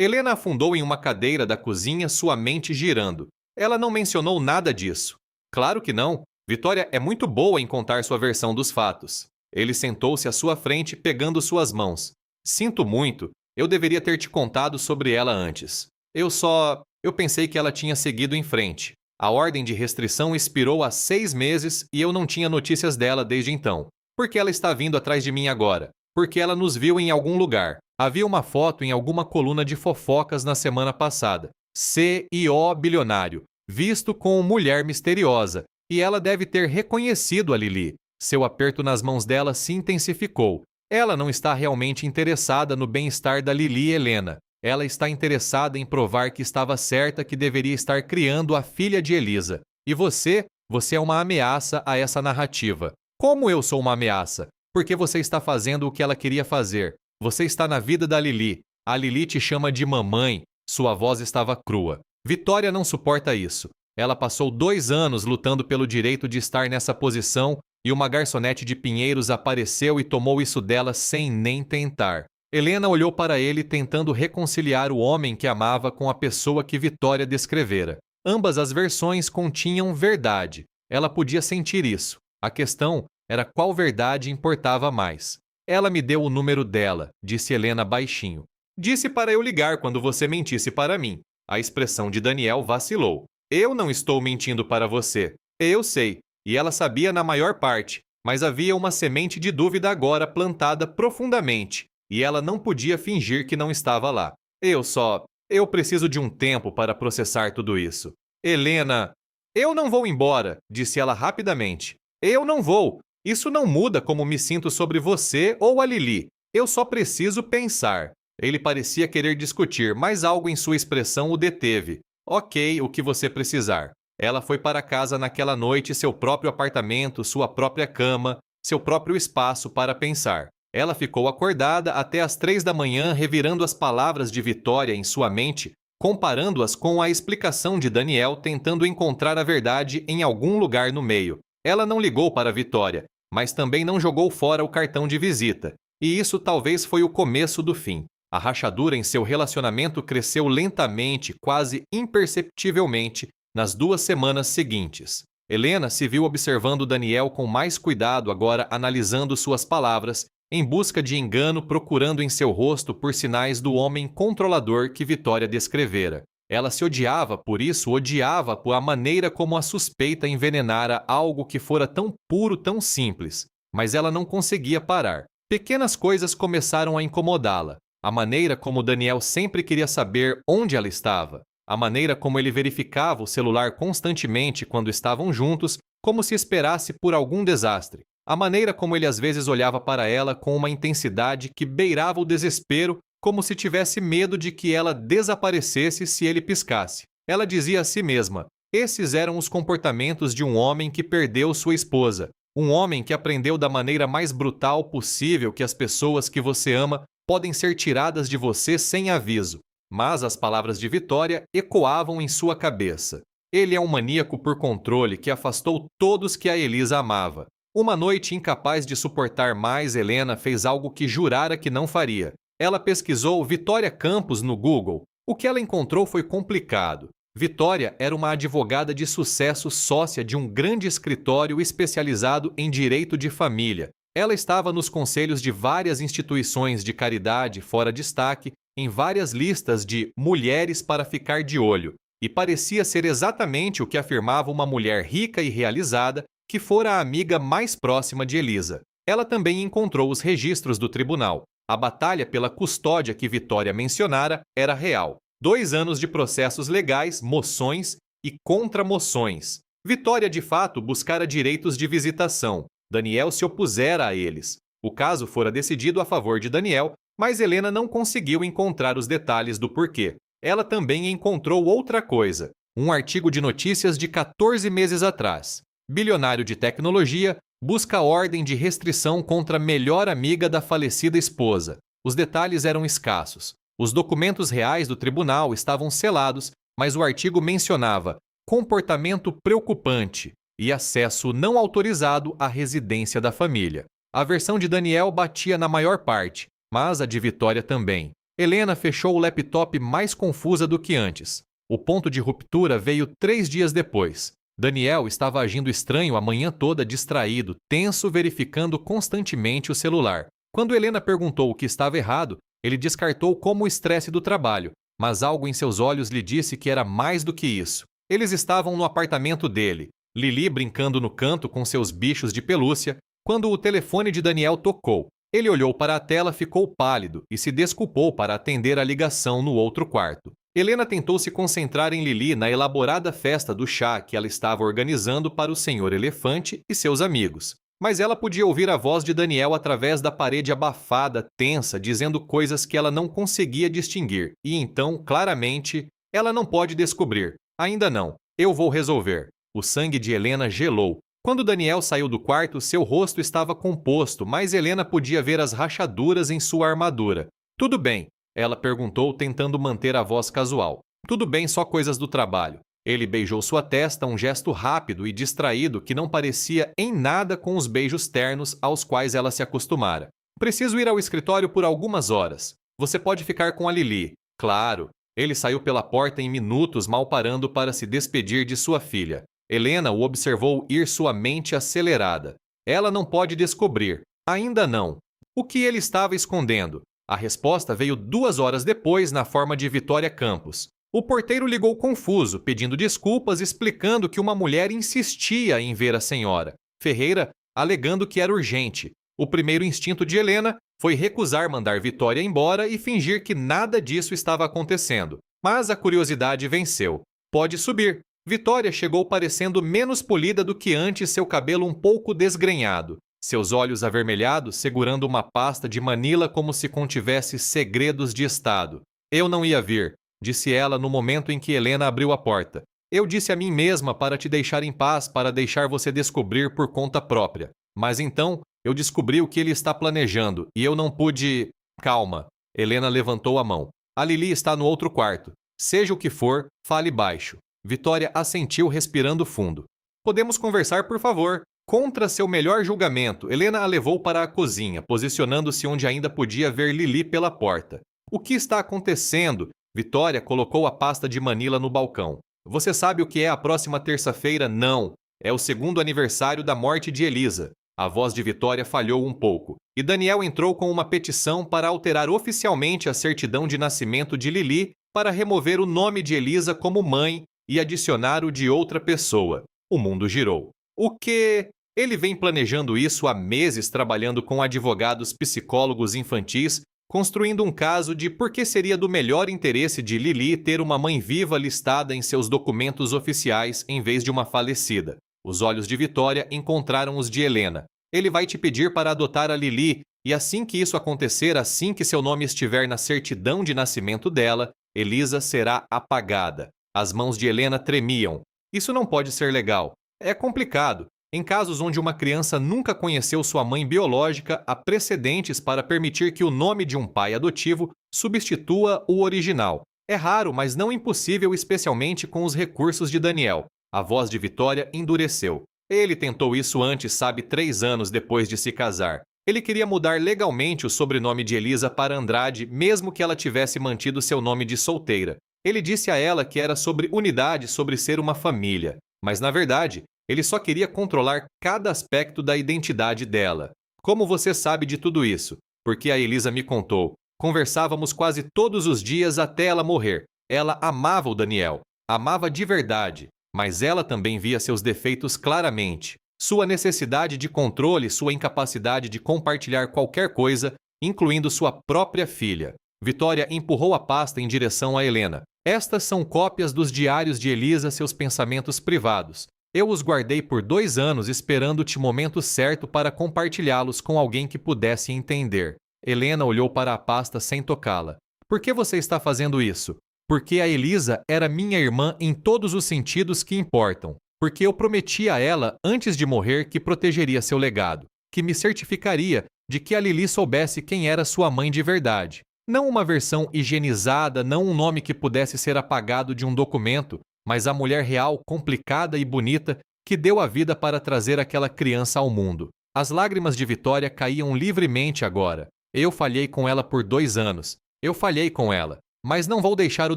Helena afundou em uma cadeira da cozinha, sua mente girando. Ela não mencionou nada disso. Claro que não. Vitória é muito boa em contar sua versão dos fatos. Ele sentou-se à sua frente, pegando suas mãos. Sinto muito. Eu deveria ter te contado sobre ela antes. Eu pensei que ela tinha seguido em frente. A ordem de restrição expirou há 6 meses e eu não tinha notícias dela desde então. Por que ela está vindo atrás de mim agora? Porque ela nos viu em algum lugar. Havia uma foto em alguma coluna de fofocas na semana passada. CEO bilionário, visto com mulher misteriosa. E ela deve ter reconhecido a Lili. Seu aperto nas mãos dela se intensificou. Ela não está realmente interessada no bem-estar da Lili e Helena. Ela está interessada em provar que estava certa, que deveria estar criando a filha de Elisa. E você é uma ameaça a essa narrativa. Como eu sou uma ameaça? Porque você está fazendo o que ela queria fazer. Você está na vida da Lili. A Lili te chama de mamãe. Sua voz estava crua. Vitória não suporta isso. Ela passou 2 anos lutando pelo direito de estar nessa posição e uma garçonete de Pinheiros apareceu e tomou isso dela sem nem tentar. Helena olhou para ele, tentando reconciliar o homem que amava com a pessoa que Vitória descrevera. Ambas as versões continham verdade. Ela podia sentir isso. A questão era qual verdade importava mais. Ela me deu o número dela, disse Helena baixinho. Disse para eu ligar quando você mentisse para mim. A expressão de Daniel vacilou. Eu não estou mentindo para você. Eu sei. E ela sabia na maior parte. Mas havia uma semente de dúvida agora plantada profundamente. E ela não podia fingir que não estava lá. Eu preciso de um tempo para processar tudo isso. Helena, eu não vou embora, disse ela rapidamente. Eu não vou. Isso não muda como me sinto sobre você ou a Lili. Eu só preciso pensar. Ele parecia querer discutir, mas algo em sua expressão o deteve. Ok, o que você precisar. Ela foi para casa naquela noite, seu próprio apartamento, sua própria cama, seu próprio espaço para pensar. Ela ficou acordada até às 3 da manhã, revirando as palavras de Vitória em sua mente, comparando-as com a explicação de Daniel, tentando encontrar a verdade em algum lugar no meio. Ela não ligou para Vitória, mas também não jogou fora o cartão de visita. E isso talvez foi o começo do fim. A rachadura em seu relacionamento cresceu lentamente, quase imperceptivelmente, nas 2 semanas seguintes. Helena se viu observando Daniel com mais cuidado, agora analisando suas palavras, em busca de engano, procurando em seu rosto por sinais do homem controlador que Vitória descrevera. Ela se odiava por isso, odiava por a maneira como a suspeita envenenara algo que fora tão puro, tão simples. Mas ela não conseguia parar. Pequenas coisas começaram a incomodá-la. A maneira como Daniel sempre queria saber onde ela estava. A maneira como ele verificava o celular constantemente quando estavam juntos, como se esperasse por algum desastre. A maneira como ele às vezes olhava para ela com uma intensidade que beirava o desespero, como se tivesse medo de que ela desaparecesse se ele piscasse. Ela dizia a si mesma: esses eram os comportamentos de um homem que perdeu sua esposa. Um homem que aprendeu da maneira mais brutal possível que as pessoas que você ama podem ser tiradas de você sem aviso. Mas as palavras de Vitória ecoavam em sua cabeça. Ele é um maníaco por controle que afastou todos que a Elisa amava. Uma noite, incapaz de suportar mais, Helena fez algo que jurara que não faria. Ela pesquisou Vitória Campos no Google. O que ela encontrou foi complicado. Vitória era uma advogada de sucesso, sócia de um grande escritório especializado em direito de família. Ela estava nos conselhos de várias instituições de caridade fora destaque, em várias listas de mulheres para ficar de olho, e parecia ser exatamente o que afirmava uma mulher rica e realizada que fora a amiga mais próxima de Elisa. Ela também encontrou os registros do tribunal. A batalha pela custódia que Vitória mencionara era real. 2 anos de processos legais, moções e contramoções. Vitória, de fato, buscara direitos de visitação. Daniel se opusera a eles. O caso fora decidido a favor de Daniel, mas Helena não conseguiu encontrar os detalhes do porquê. Ela também encontrou outra coisa. Um artigo de notícias de 14 meses atrás. Bilionário de tecnologia busca ordem de restrição contra a melhor amiga da falecida esposa. Os detalhes eram escassos. Os documentos reais do tribunal estavam selados, mas o artigo mencionava comportamento preocupante e acesso não autorizado à residência da família. A versão de Daniel batia na maior parte, mas a de Vitória também. Helena fechou o laptop mais confusa do que antes. O ponto de ruptura veio 3 dias depois. Daniel estava agindo estranho a manhã toda, distraído, tenso, verificando constantemente o celular. Quando Helena perguntou o que estava errado, ele descartou como o estresse do trabalho, mas algo em seus olhos lhe disse que era mais do que isso. Eles estavam no apartamento dele, Lili brincando no canto com seus bichos de pelúcia, quando o telefone de Daniel tocou. Ele olhou para a tela, ficou pálido e se desculpou para atender a ligação no outro quarto. Helena tentou se concentrar em Lili na elaborada festa do chá que ela estava organizando para o Senhor Elefante e seus amigos. Mas ela podia ouvir a voz de Daniel através da parede abafada, tensa, dizendo coisas que ela não conseguia distinguir. E então, claramente, ela não pode descobrir. Ainda não. Eu vou resolver. O sangue de Helena gelou. Quando Daniel saiu do quarto, seu rosto estava composto, mas Helena podia ver as rachaduras em sua armadura. Tudo bem? Ela perguntou, tentando manter a voz casual. Tudo bem, só coisas do trabalho. Ele beijou sua testa, um gesto rápido e distraído que não parecia em nada com os beijos ternos aos quais ela se acostumara. Preciso ir ao escritório por algumas horas. Você pode ficar com a Lili. Claro. Ele saiu pela porta em minutos, mal parando para se despedir de sua filha. Helena o observou ir, sua mente acelerada. Ela não pode descobrir. Ainda não. O que ele estava escondendo? A resposta veio 2 horas depois na forma de Vitória Campos. O porteiro ligou confuso, pedindo desculpas, explicando que uma mulher insistia em ver a senhora. Ferreira alegando que era urgente. O primeiro instinto de Helena foi recusar mandar Vitória embora e fingir que nada disso estava acontecendo. Mas a curiosidade venceu. Pode subir. Vitória chegou parecendo menos polida do que antes, seu cabelo um pouco desgrenhado. Seus olhos avermelhados segurando uma pasta de Manila como se contivesse segredos de estado. Eu não ia vir, disse ela no momento em que Helena abriu a porta. Eu disse a mim mesma para te deixar em paz, para deixar você descobrir por conta própria. Mas então, eu descobri o que ele está planejando, e eu não pude... Calma. Helena levantou a mão. A Lili está no outro quarto. Seja o que for, fale baixo. Vitória assentiu respirando fundo. Podemos conversar, por favor. Contra seu melhor julgamento, Helena a levou para a cozinha, posicionando-se onde ainda podia ver Lili pela porta. O que está acontecendo? Vitória colocou a pasta de Manila no balcão. Você sabe o que é a próxima terça-feira? Não. É o segundo aniversário da morte de Elisa. A voz de Vitória falhou um pouco, e Daniel entrou com uma petição para alterar oficialmente a certidão de nascimento de Lili para remover o nome de Elisa como mãe e adicionar o de outra pessoa. O mundo girou. O quê? Ele vem planejando isso há meses, trabalhando com advogados psicólogos infantis, construindo um caso de por que seria do melhor interesse de Lili ter uma mãe viva listada em seus documentos oficiais em vez de uma falecida. Os olhos de Vitória encontraram os de Helena. Ele vai te pedir para adotar a Lili, e assim que isso acontecer, assim que seu nome estiver na certidão de nascimento dela, Elisa será apagada. As mãos de Helena tremiam. Isso não pode ser legal. É complicado. Em casos onde uma criança nunca conheceu sua mãe biológica, há precedentes para permitir que o nome de um pai adotivo substitua o original. É raro, mas não impossível, especialmente com os recursos de Daniel. A voz de Vitória endureceu. Ele tentou isso antes, sabe, 3 anos depois de se casar. Ele queria mudar legalmente o sobrenome de Elisa para Andrade, mesmo que ela tivesse mantido seu nome de solteira. Ele disse a ela que era sobre unidade, sobre ser uma família. Mas, na verdade, ele só queria controlar cada aspecto da identidade dela. Como você sabe de tudo isso? Porque a Elisa me contou. Conversávamos quase todos os dias até ela morrer. Ela amava o Daniel. Amava de verdade. Mas ela também via seus defeitos claramente. Sua necessidade de controle, sua incapacidade de compartilhar qualquer coisa, incluindo sua própria filha. Vitória empurrou a pasta em direção a Helena. Estas são cópias dos diários de Elisa, seus pensamentos privados. Eu os guardei por 2 anos esperando-te o momento certo para compartilhá-los com alguém que pudesse entender. Helena olhou para a pasta sem tocá-la. Por que você está fazendo isso? Porque a Elisa era minha irmã em todos os sentidos que importam. Porque eu prometi a ela, antes de morrer, que protegeria seu legado. Que me certificaria de que a Lili soubesse quem era sua mãe de verdade. Não uma versão higienizada, não um nome que pudesse ser apagado de um documento, mas a mulher real, complicada e bonita, que deu a vida para trazer aquela criança ao mundo. As lágrimas de Vitória caíam livremente agora. Eu falhei com ela por 2 anos. Eu falhei com ela. Mas não vou deixar o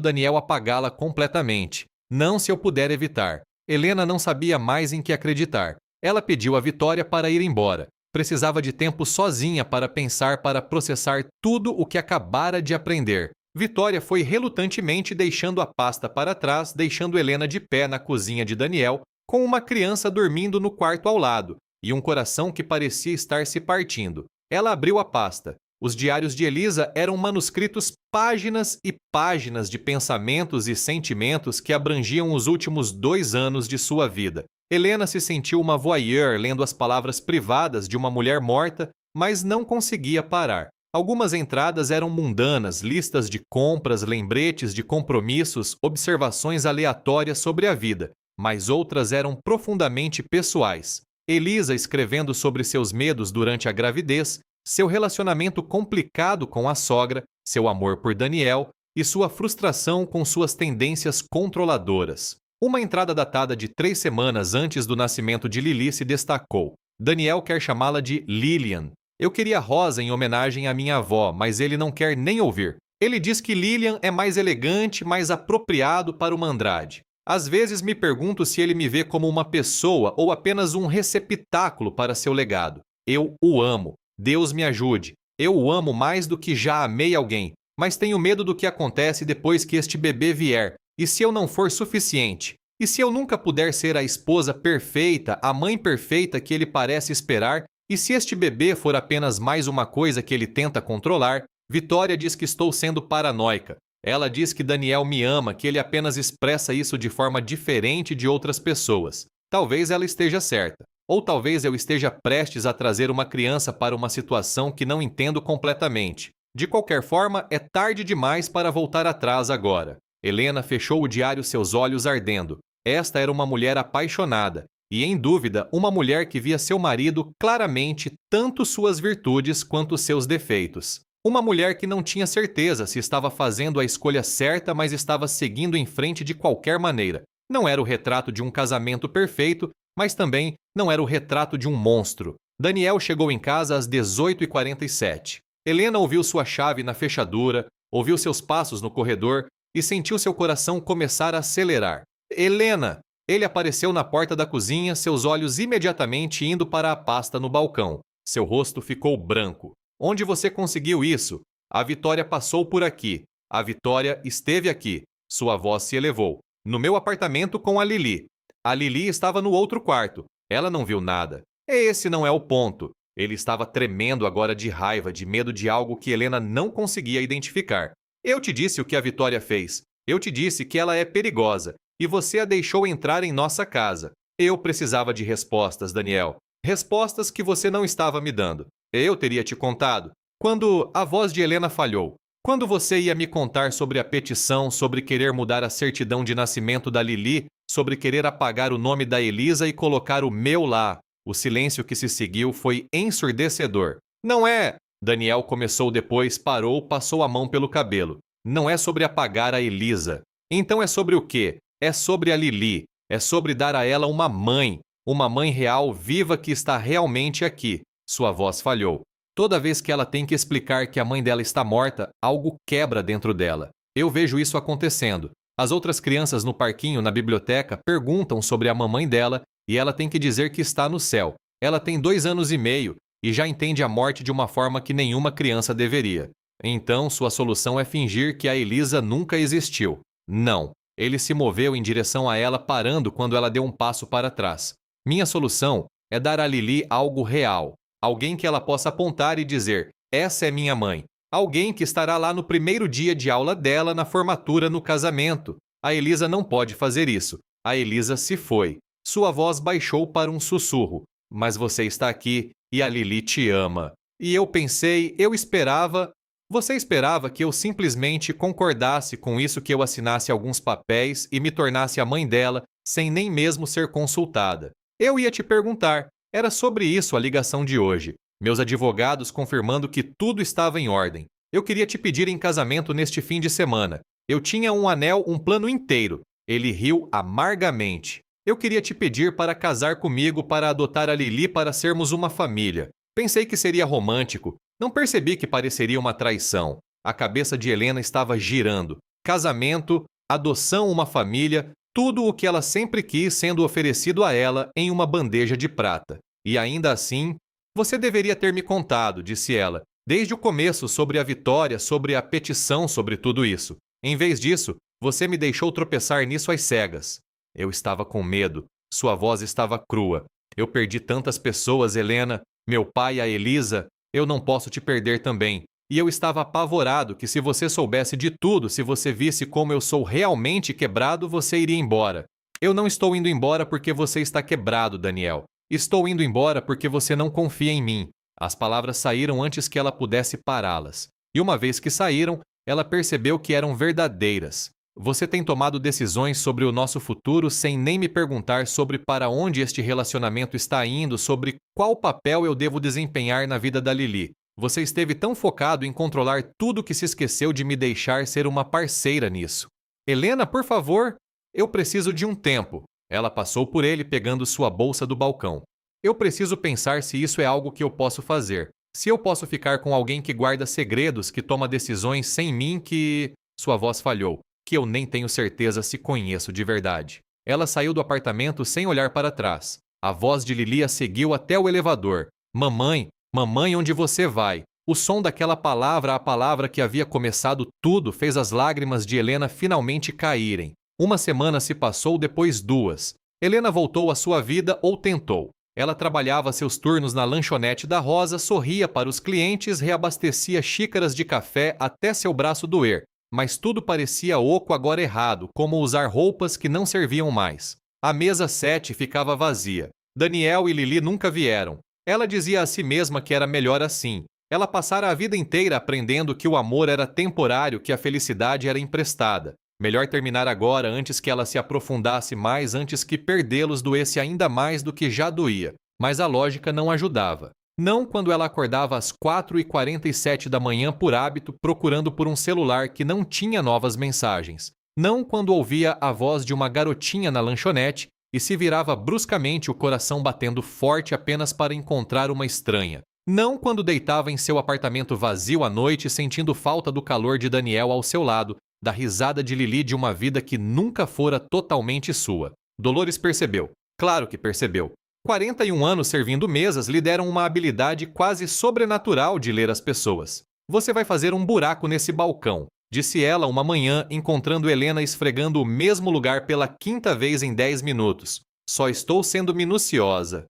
Daniel apagá-la completamente. Não se eu puder evitar. Helena não sabia mais em que acreditar. Ela pediu a Vitória para ir embora. Precisava de tempo sozinha para pensar, para processar tudo o que acabara de aprender. Vitória foi relutantemente deixando a pasta para trás, deixando Helena de pé na cozinha de Daniel, com uma criança dormindo no quarto ao lado, e um coração que parecia estar se partindo. Ela abriu a pasta. Os diários de Elisa eram manuscritos, páginas e páginas de pensamentos e sentimentos que abrangiam os últimos 2 anos de sua vida. Helena se sentiu uma voyeur lendo as palavras privadas de uma mulher morta, mas não conseguia parar. Algumas entradas eram mundanas, listas de compras, lembretes de compromissos, observações aleatórias sobre a vida, mas outras eram profundamente pessoais. Elisa escrevendo sobre seus medos durante a gravidez, seu relacionamento complicado com a sogra, seu amor por Daniel e sua frustração com suas tendências controladoras. Uma entrada datada de 3 semanas antes do nascimento de Lili se destacou. Daniel quer chamá-la de Lilian. Eu queria Rosa em homenagem à minha avó, mas ele não quer nem ouvir. Ele diz que Lilian é mais elegante, mais apropriado para uma Andrade. Às vezes me pergunto se ele me vê como uma pessoa ou apenas um receptáculo para seu legado. Eu o amo. Deus me ajude. Eu o amo mais do que já amei alguém, mas tenho medo do que acontece depois que este bebê vier. E se eu não for suficiente? E se eu nunca puder ser a esposa perfeita, a mãe perfeita que ele parece esperar? E se este bebê for apenas mais uma coisa que ele tenta controlar? Vitória diz que estou sendo paranoica. Ela diz que Daniel me ama, que ele apenas expressa isso de forma diferente de outras pessoas. Talvez ela esteja certa. Ou talvez eu esteja prestes a trazer uma criança para uma situação que não entendo completamente. De qualquer forma, é tarde demais para voltar atrás agora. Helena fechou o diário, seus olhos ardendo. Esta era uma mulher apaixonada e, em dúvida, uma mulher que via seu marido claramente tanto suas virtudes quanto seus defeitos. Uma mulher que não tinha certeza se estava fazendo a escolha certa, mas estava seguindo em frente de qualquer maneira. Não era o retrato de um casamento perfeito, mas também não era o retrato de um monstro. Daniel chegou em casa às 18h47. Helena ouviu sua chave na fechadura, ouviu seus passos no corredor e sentiu seu coração começar a acelerar. Helena! Ele apareceu na porta da cozinha, seus olhos imediatamente indo para a pasta no balcão. Seu rosto ficou branco. Onde você conseguiu isso? A Vitória passou por aqui. A Vitória esteve aqui. Sua voz se elevou. No meu apartamento com a Lili. A Lili estava no outro quarto. Ela não viu nada. Esse não é o ponto. Ele estava tremendo agora de raiva, de medo de algo que Helena não conseguia identificar. Eu te disse o que a Vitória fez. Eu te disse que ela é perigosa. E você a deixou entrar em nossa casa. Eu precisava de respostas, Daniel. Respostas que você não estava me dando. Eu teria te contado. Quando a voz de Helena falhou. Quando você ia me contar sobre a petição, sobre querer mudar a certidão de nascimento da Lili, sobre querer apagar o nome da Elisa e colocar o meu lá. O silêncio que se seguiu foi ensurdecedor. Não é... Daniel começou depois, parou, passou a mão pelo cabelo. Não é sobre apagar a Elisa. Então é sobre o quê? É sobre a Lili. É sobre dar a ela uma mãe real, viva, que está realmente aqui. Sua voz falhou. Toda vez que ela tem que explicar que a mãe dela está morta, algo quebra dentro dela. Eu vejo isso acontecendo. As outras crianças no parquinho, na biblioteca, perguntam sobre a mamãe dela e ela tem que dizer que está no céu. Ela tem 2 anos e meio e já entende a morte de uma forma que nenhuma criança deveria. Então, sua solução é fingir que a Elisa nunca existiu. Não. Ele se moveu em direção a ela, parando quando ela deu um passo para trás. Minha solução é dar a Lili algo real. Alguém que ela possa apontar e dizer, essa é minha mãe. Alguém que estará lá no primeiro dia de aula dela, na formatura, no casamento. A Elisa não pode fazer isso. A Elisa se foi. Sua voz baixou para um sussurro. Mas você está aqui e a Lili te ama. E eu pensei, eu esperava... Você esperava que eu simplesmente concordasse com isso, que eu assinasse alguns papéis e me tornasse a mãe dela, sem nem mesmo ser consultada. Eu ia te perguntar. Era sobre isso a ligação de hoje. Meus advogados confirmando que tudo estava em ordem. Eu queria te pedir em casamento neste fim de semana. Eu tinha um anel, um plano inteiro. Ele riu amargamente. Eu queria te pedir para casar comigo, para adotar a Lili, para sermos uma família. Pensei que seria romântico. Não percebi que pareceria uma traição. A cabeça de Helena estava girando. Casamento, adoção, uma família, tudo o que ela sempre quis sendo oferecido a ela em uma bandeja de prata. E ainda assim, você deveria ter me contado, disse ela, desde o começo, sobre a Vitória, sobre a petição, sobre tudo isso. Em vez disso, você me deixou tropeçar nisso às cegas. Eu estava com medo. Sua voz estava crua. Eu perdi tantas pessoas, Helena. Meu pai, a Elisa. Eu não posso te perder também. E eu estava apavorado que, se você soubesse de tudo, se você visse como eu sou realmente quebrado, você iria embora. Eu não estou indo embora porque você está quebrado, Daniel. Estou indo embora porque você não confia em mim. As palavras saíram antes que ela pudesse pará-las. E uma vez que saíram, ela percebeu que eram verdadeiras. Você tem tomado decisões sobre o nosso futuro sem nem me perguntar sobre para onde este relacionamento está indo, sobre qual papel eu devo desempenhar na vida da Lili. Você esteve tão focado em controlar tudo que se esqueceu de me deixar ser uma parceira nisso. Helena, por favor, eu preciso de um tempo. Ela passou por ele pegando sua bolsa do balcão. Eu preciso pensar se isso é algo que eu posso fazer. Se eu posso ficar com alguém que guarda segredos, que toma decisões sem mim, que... Sua voz falhou. Que eu nem tenho certeza se conheço de verdade. Ela saiu do apartamento sem olhar para trás. A voz de Lili a seguiu até o elevador. Mamãe, mamãe, onde você vai? O som daquela palavra, a palavra que havia começado tudo, fez as lágrimas de Helena finalmente caírem. Uma semana se passou, depois 2. Helena voltou à sua vida, ou tentou. Ela trabalhava seus turnos na lanchonete da Rosa, sorria para os clientes, reabastecia xícaras de café até seu braço doer. Mas tudo parecia oco, agora errado, como usar roupas que não serviam mais. A mesa 7 ficava vazia. Daniel e Lili nunca vieram. Ela dizia a si mesma que era melhor assim. Ela passara a vida inteira aprendendo que o amor era temporário, que a felicidade era emprestada. Melhor terminar agora antes que ela se aprofundasse mais, antes que perdê-los doesse ainda mais do que já doía. Mas a lógica não ajudava. Não quando ela acordava às 4h47 da manhã por hábito, procurando por um celular que não tinha novas mensagens. Não quando ouvia a voz de uma garotinha na lanchonete e se virava bruscamente, o coração batendo forte apenas para encontrar uma estranha. Não quando deitava em seu apartamento vazio à noite, sentindo falta do calor de Daniel ao seu lado, da risada de Lili de uma vida que nunca fora totalmente sua. Dolores percebeu. Claro que percebeu. 41 anos servindo mesas lhe deram uma habilidade quase sobrenatural de ler as pessoas. Você vai fazer um buraco nesse balcão, disse ela uma manhã, encontrando Helena esfregando o mesmo lugar pela 5ª vez em 10 minutos. Só estou sendo minuciosa.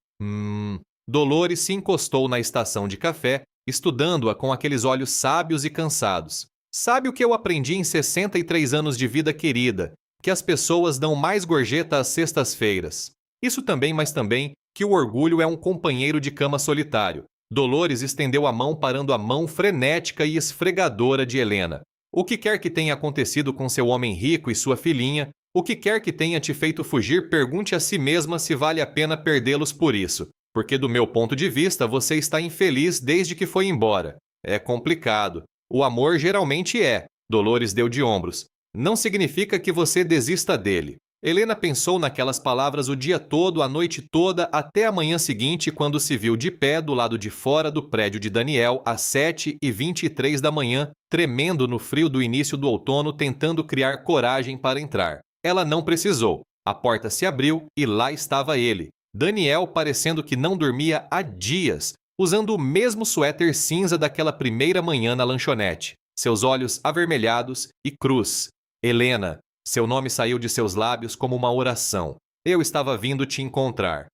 Dolores se encostou na estação de café, estudando-a com aqueles olhos sábios e cansados. Sabe o que eu aprendi em 63 anos de vida, querida? Que as pessoas dão mais gorjeta às sextas-feiras. Isso também, mas também, que o orgulho é um companheiro de cama solitário. Dolores estendeu a mão parando a mão frenética e esfregadora de Helena. O que quer que tenha acontecido com seu homem rico e sua filhinha, o que quer que tenha te feito fugir, pergunte a si mesma se vale a pena perdê-los por isso. Porque do meu ponto de vista, você está infeliz desde que foi embora. É complicado. O amor geralmente é. Dolores deu de ombros. Não significa que você desista dele. Helena pensou naquelas palavras o dia todo, a noite toda, até a manhã seguinte, quando se viu de pé do lado de fora do prédio de Daniel, às 7h23 da manhã, tremendo no frio do início do outono, tentando criar coragem para entrar. Ela não precisou. A porta se abriu e lá estava ele. Daniel, parecendo que não dormia há dias, usando o mesmo suéter cinza daquela primeira manhã na lanchonete. Seus olhos avermelhados e cruz. Helena. Seu nome saiu de seus lábios como uma oração. Eu estava vindo te encontrar.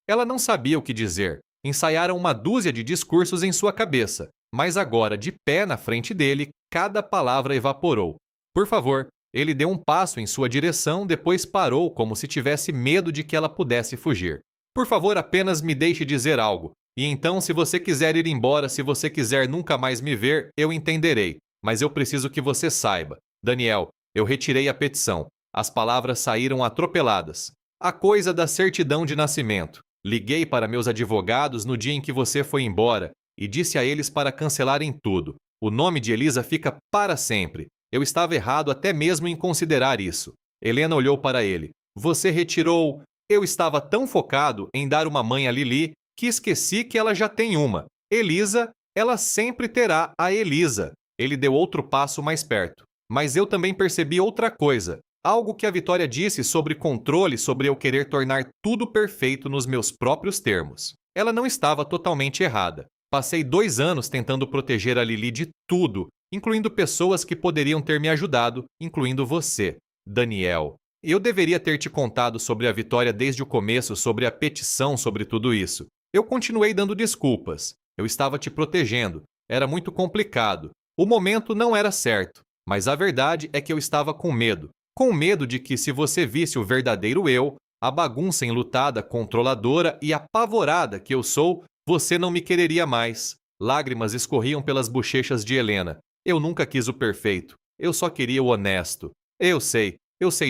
Ela não sabia o que dizer. Ensaiaram uma dúzia de discursos em sua cabeça, mas agora, de pé na frente dele, cada palavra evaporou. Por favor, ele deu um passo em sua direção, depois parou como se tivesse medo de que ela pudesse fugir. Por favor, apenas me deixe dizer algo. E então, se você quiser ir embora, se você quiser nunca mais me ver, eu entenderei. Mas eu preciso que você saiba. Daniel, eu retirei a petição. As palavras saíram atropeladas. A coisa da certidão de nascimento. Liguei para meus advogados no dia em que você foi embora e disse a eles para cancelarem tudo. O nome de Elisa fica para sempre. Eu estava errado até mesmo em considerar isso. Helena olhou para ele. Você retirou... Eu estava tão focado em dar uma mãe a Lili que esqueci que ela já tem uma. Elisa, ela sempre terá a Elisa. Ele deu outro passo mais perto. Mas eu também percebi outra coisa. Algo que a Vitória disse sobre controle, sobre eu querer tornar tudo perfeito nos meus próprios termos. Ela não estava totalmente errada. Passei 2 anos tentando proteger a Lili de tudo, incluindo pessoas que poderiam ter me ajudado, incluindo você, Daniel. Eu deveria ter te contado sobre a Vitória desde o começo, sobre a petição, sobre tudo isso. Eu continuei dando desculpas. Eu estava te protegendo. Era muito complicado. O momento não era certo. Mas a verdade é que eu estava com medo. Com medo de que, se você visse o verdadeiro eu, a bagunça enlutada, controladora e apavorada que eu sou, você não me quereria mais. Lágrimas escorriam pelas bochechas de Helena. Eu nunca quis o perfeito. Eu só queria o honesto. Eu sei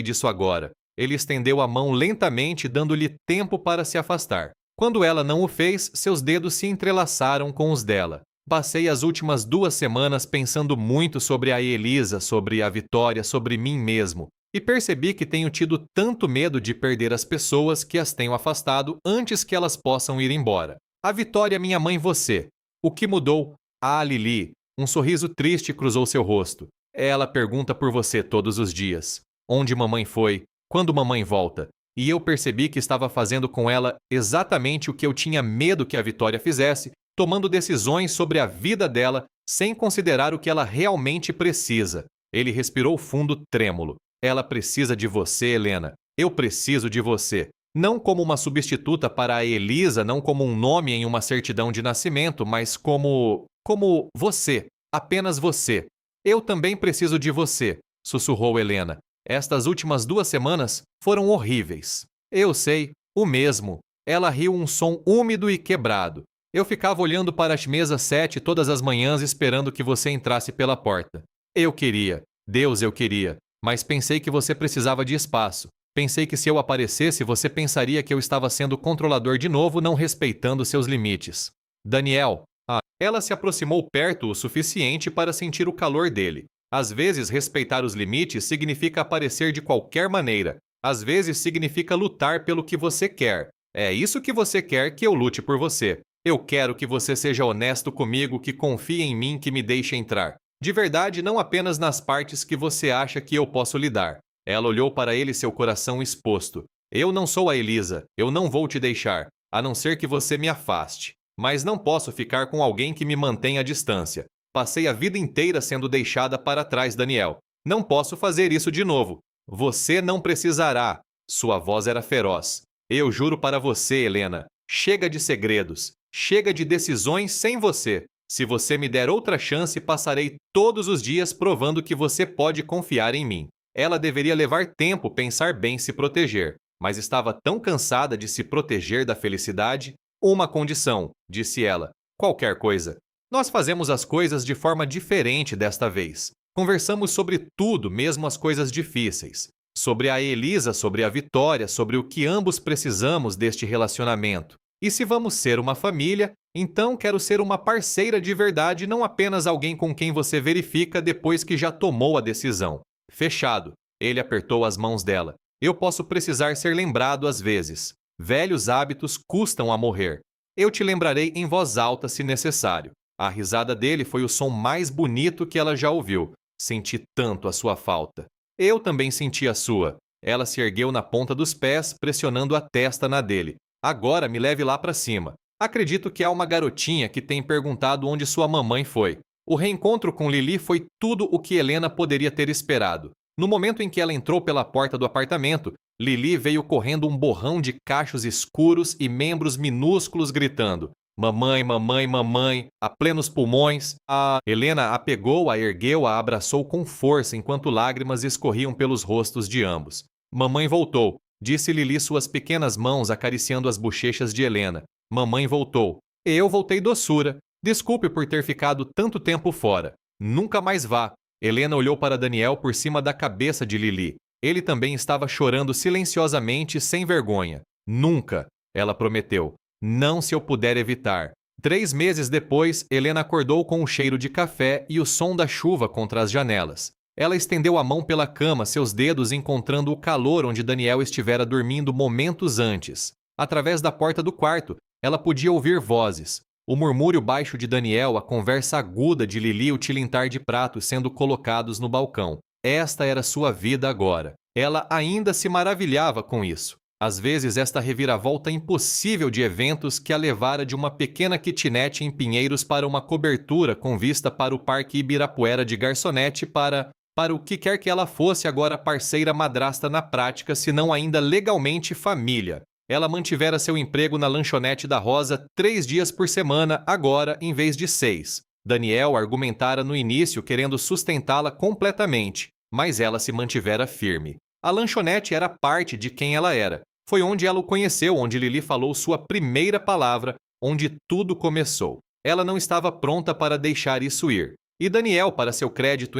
disso agora. Ele estendeu a mão lentamente, dando-lhe tempo para se afastar. Quando ela não o fez, seus dedos se entrelaçaram com os dela. Passei as últimas 2 semanas pensando muito sobre a Elisa, sobre a Vitória, sobre mim mesmo. E percebi que tenho tido tanto medo de perder as pessoas que as tenho afastado antes que elas possam ir embora. A Vitória, minha mãe, você. O que mudou? Ah, Lili. Um sorriso triste cruzou seu rosto. Ela pergunta por você todos os dias. Onde mamãe foi? Quando mamãe volta? E eu percebi que estava fazendo com ela exatamente o que eu tinha medo que a Vitória fizesse, tomando decisões sobre a vida dela sem considerar o que ela realmente precisa. Ele respirou fundo, trêmulo. Ela precisa de você, Helena. Eu preciso de você. Não como uma substituta para a Elisa, não como um nome em uma certidão de nascimento, mas como você. Apenas você. Eu também preciso de você, sussurrou Helena. Estas últimas 2 semanas foram horríveis. Eu sei, o mesmo. Ela riu um som úmido e quebrado. Eu ficava olhando para as mesas 7 todas as manhãs esperando que você entrasse pela porta. Eu queria. Deus, eu queria. Mas pensei que você precisava de espaço. Pensei que se eu aparecesse, você pensaria que eu estava sendo controlador de novo, não respeitando seus limites. Daniel. Ela se aproximou perto o suficiente para sentir o calor dele. Às vezes, respeitar os limites significa aparecer de qualquer maneira. Às vezes, significa lutar pelo que você quer. É isso que você quer que eu lute por você. Eu quero que você seja honesto comigo, que confie em mim, que me deixe entrar. De verdade, não apenas nas partes que você acha que eu posso lidar. Ela olhou para ele, seu coração exposto. Eu não sou a Elisa. Eu não vou te deixar, a não ser que você me afaste. Mas não posso ficar com alguém que me mantenha à distância. Passei a vida inteira sendo deixada para trás, Daniel. Não posso fazer isso de novo. Você não precisará. Sua voz era feroz. Eu juro para você, Helena. Chega de segredos. Chega de decisões sem você. Se você me der outra chance, passarei todos os dias provando que você pode confiar em mim. Ela deveria levar tempo pensar bem se proteger, mas estava tão cansada de se proteger da felicidade. Uma condição, disse ela. Qualquer coisa. Nós fazemos as coisas de forma diferente desta vez. Conversamos sobre tudo, mesmo as coisas difíceis. Sobre a Elisa, sobre a Vitória, sobre o que ambos precisamos deste relacionamento. E se vamos ser uma família, então quero ser uma parceira de verdade, não apenas alguém com quem você verifica depois que já tomou a decisão. Fechado. Ele apertou as mãos dela. Eu posso precisar ser lembrado às vezes. Velhos hábitos custam a morrer. Eu te lembrarei em voz alta se necessário. A risada dele foi o som mais bonito que ela já ouviu. Senti tanto a sua falta. Eu também senti a sua. Ela se ergueu na ponta dos pés, pressionando a testa na dele. Agora me leve lá para cima. Acredito que há uma garotinha que tem perguntado onde sua mamãe foi. O reencontro com Lili foi tudo o que Helena poderia ter esperado. No momento em que ela entrou pela porta do apartamento, Lili veio correndo um borrão de cachos escuros e membros minúsculos gritando: "Mamãe, mamãe, mamãe", a plenos pulmões. Helena a pegou, a ergueu, a abraçou com força enquanto lágrimas escorriam pelos rostos de ambos. "Mamãe voltou", disse Lili, suas pequenas mãos acariciando as bochechas de Helena. "Mamãe voltou." "Eu voltei, doçura. Desculpe por ter ficado tanto tempo fora. Nunca mais vá." Helena olhou para Daniel por cima da cabeça de Lili. Ele também estava chorando silenciosamente, sem vergonha. "Nunca", ela prometeu. "Não se eu puder evitar." 3 meses depois, Helena acordou com o cheiro de café e o som da chuva contra as janelas. Ela estendeu a mão pela cama, seus dedos encontrando o calor onde Daniel estivera dormindo momentos antes. Através da porta do quarto, ela podia ouvir vozes. O murmúrio baixo de Daniel, a conversa aguda de Lili, o tilintar de pratos sendo colocados no balcão. Esta era sua vida agora. Ela ainda se maravilhava com isso. Às vezes, esta reviravolta impossível de eventos que a levara de uma pequena kitnet em Pinheiros para uma cobertura com vista para o Parque Ibirapuera de garçonete para o que quer que ela fosse agora parceira madrasta na prática, se não ainda legalmente família. Ela mantivera seu emprego na lanchonete da Rosa 3 dias por semana, agora em vez de 6. Daniel argumentara no início querendo sustentá-la completamente, mas ela se mantivera firme. A lanchonete era parte de quem ela era. Foi onde ela o conheceu, onde Lili falou sua primeira palavra, onde tudo começou. Ela não estava pronta para deixar isso ir. E Daniel, para seu crédito,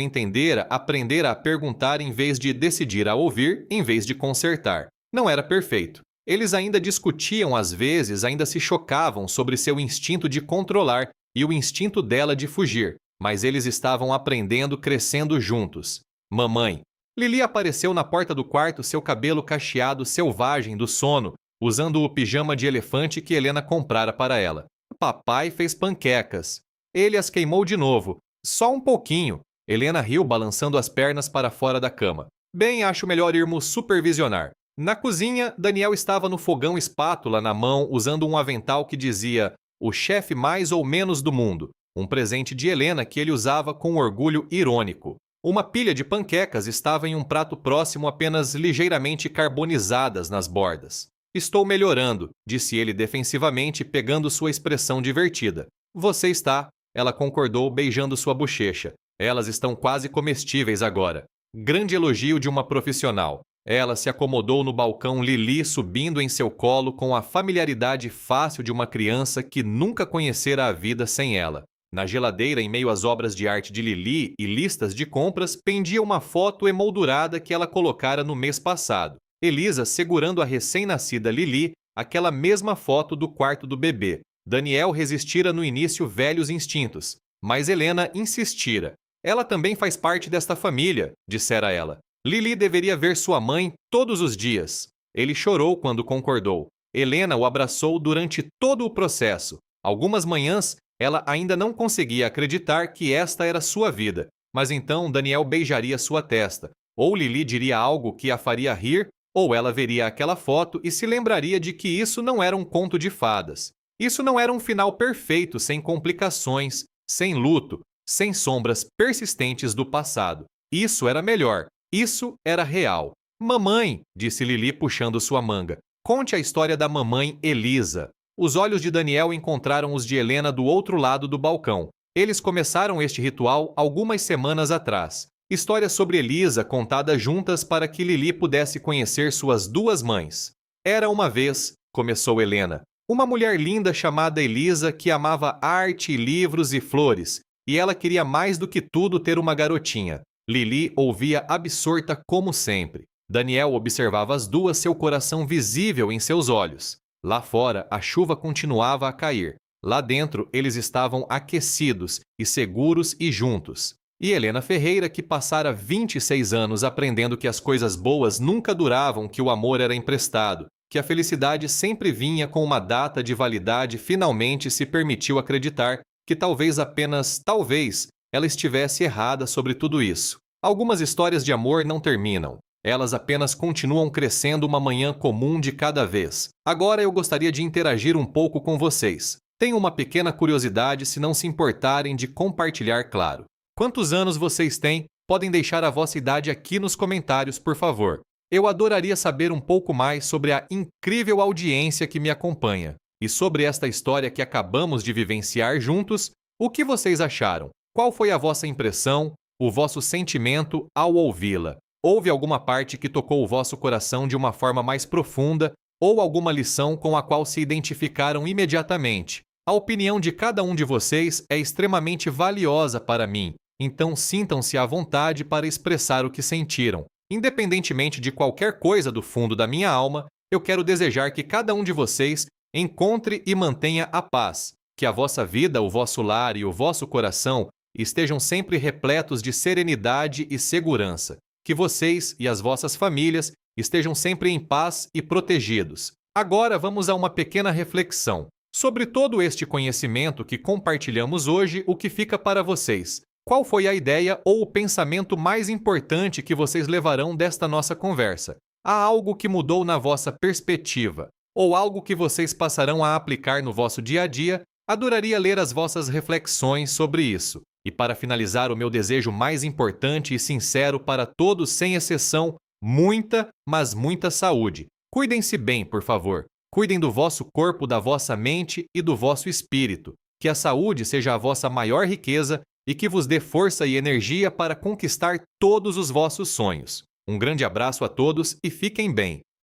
aprendera a perguntar em vez de decidir a ouvir, em vez de consertar. Não era perfeito. Eles ainda discutiam às vezes, ainda se chocavam sobre seu instinto de controlar e o instinto dela de fugir, mas eles estavam aprendendo, crescendo juntos. "Mamãe." Lili apareceu na porta do quarto, seu cabelo cacheado selvagem do sono, usando o pijama de elefante que Helena comprara para ela. "Papai fez panquecas." Ele as queimou de novo. "Só um pouquinho." Helena riu, balançando as pernas para fora da cama. "Bem, acho melhor irmos supervisionar." Na cozinha, Daniel estava no fogão, espátula na mão, usando um avental que dizia "O chefe mais ou menos do mundo", um presente de Helena que ele usava com orgulho irônico. Uma pilha de panquecas estava em um prato próximo, apenas ligeiramente carbonizadas nas bordas. "Estou melhorando", disse ele defensivamente, pegando sua expressão divertida. "Você está", ela concordou, beijando sua bochecha. "Elas estão quase comestíveis agora." Grande elogio de uma profissional. Ela se acomodou no balcão, Lili subindo em seu colo com a familiaridade fácil de uma criança que nunca conhecera a vida sem ela. Na geladeira, em meio às obras de arte de Lili e listas de compras, pendia uma foto emoldurada que ela colocara no mês passado. Elisa segurando a recém-nascida Lili, aquela mesma foto do quarto do bebê. Daniel resistira no início velhos instintos, mas Helena insistira. Ela também faz parte desta família, dissera ela. Lili deveria ver sua mãe todos os dias. Ele chorou quando concordou. Helena o abraçou durante todo o processo. Algumas manhãs, ela ainda não conseguia acreditar que esta era sua vida, mas então Daniel beijaria sua testa, ou Lili diria algo que a faria rir, ou ela veria aquela foto e se lembraria de que isso não era um conto de fadas. Isso não era um final perfeito, sem complicações, sem luto, sem sombras persistentes do passado. Isso era melhor. Isso era real. Mamãe, disse Lili puxando sua manga, conte a história da mamãe Elisa. Os olhos de Daniel encontraram os de Helena do outro lado do balcão. Eles começaram este ritual algumas semanas atrás. História sobre Elisa contada juntas para que Lili pudesse conhecer suas duas mães. Era uma vez, começou Helena, uma mulher linda chamada Elisa que amava arte, livros e flores, e ela queria mais do que tudo ter uma garotinha. Lili ouvia absorta como sempre. Daniel observava as duas, seu coração visível em seus olhos. Lá fora, a chuva continuava a cair. Lá dentro, eles estavam aquecidos e seguros e juntos. E Helena Ferreira, que passara 26 anos aprendendo que as coisas boas nunca duravam, que o amor era emprestado, que a felicidade sempre vinha com uma data de validade, finalmente se permitiu acreditar que talvez apenas talvez ela estivesse errada sobre tudo isso. Algumas histórias de amor não terminam. Elas apenas continuam crescendo uma manhã comum de cada vez. Agora eu gostaria de interagir um pouco com vocês. Tenho uma pequena curiosidade, se não se importarem de compartilhar, claro. Quantos anos vocês têm? Podem deixar a vossa idade aqui nos comentários, por favor. Eu adoraria saber um pouco mais sobre a incrível audiência que me acompanha. E sobre esta história que acabamos de vivenciar juntos, o que vocês acharam? Qual foi a vossa impressão, o vosso sentimento ao ouvi-la? Houve alguma parte que tocou o vosso coração de uma forma mais profunda ou alguma lição com a qual se identificaram imediatamente? A opinião de cada um de vocês é extremamente valiosa para mim, então sintam-se à vontade para expressar o que sentiram. Independentemente de qualquer coisa do fundo da minha alma, eu quero desejar que cada um de vocês encontre e mantenha a paz, que a vossa vida, o vosso lar e o vosso coração estejam sempre repletos de serenidade e segurança, que vocês e as vossas famílias estejam sempre em paz e protegidos. Agora vamos a uma pequena reflexão. Sobre todo este conhecimento que compartilhamos hoje, o que fica para vocês? Qual foi a ideia ou o pensamento mais importante que vocês levarão desta nossa conversa? Há algo que mudou na vossa perspectiva? Ou algo que vocês passarão a aplicar no vosso dia a dia? Adoraria ler as vossas reflexões sobre isso. E para finalizar, o meu desejo mais importante e sincero para todos, sem exceção, muita, mas muita saúde. Cuidem-se bem, por favor. Cuidem do vosso corpo, da vossa mente e do vosso espírito. Que a saúde seja a vossa maior riqueza e que vos dê força e energia para conquistar todos os vossos sonhos. Um grande abraço a todos e fiquem bem.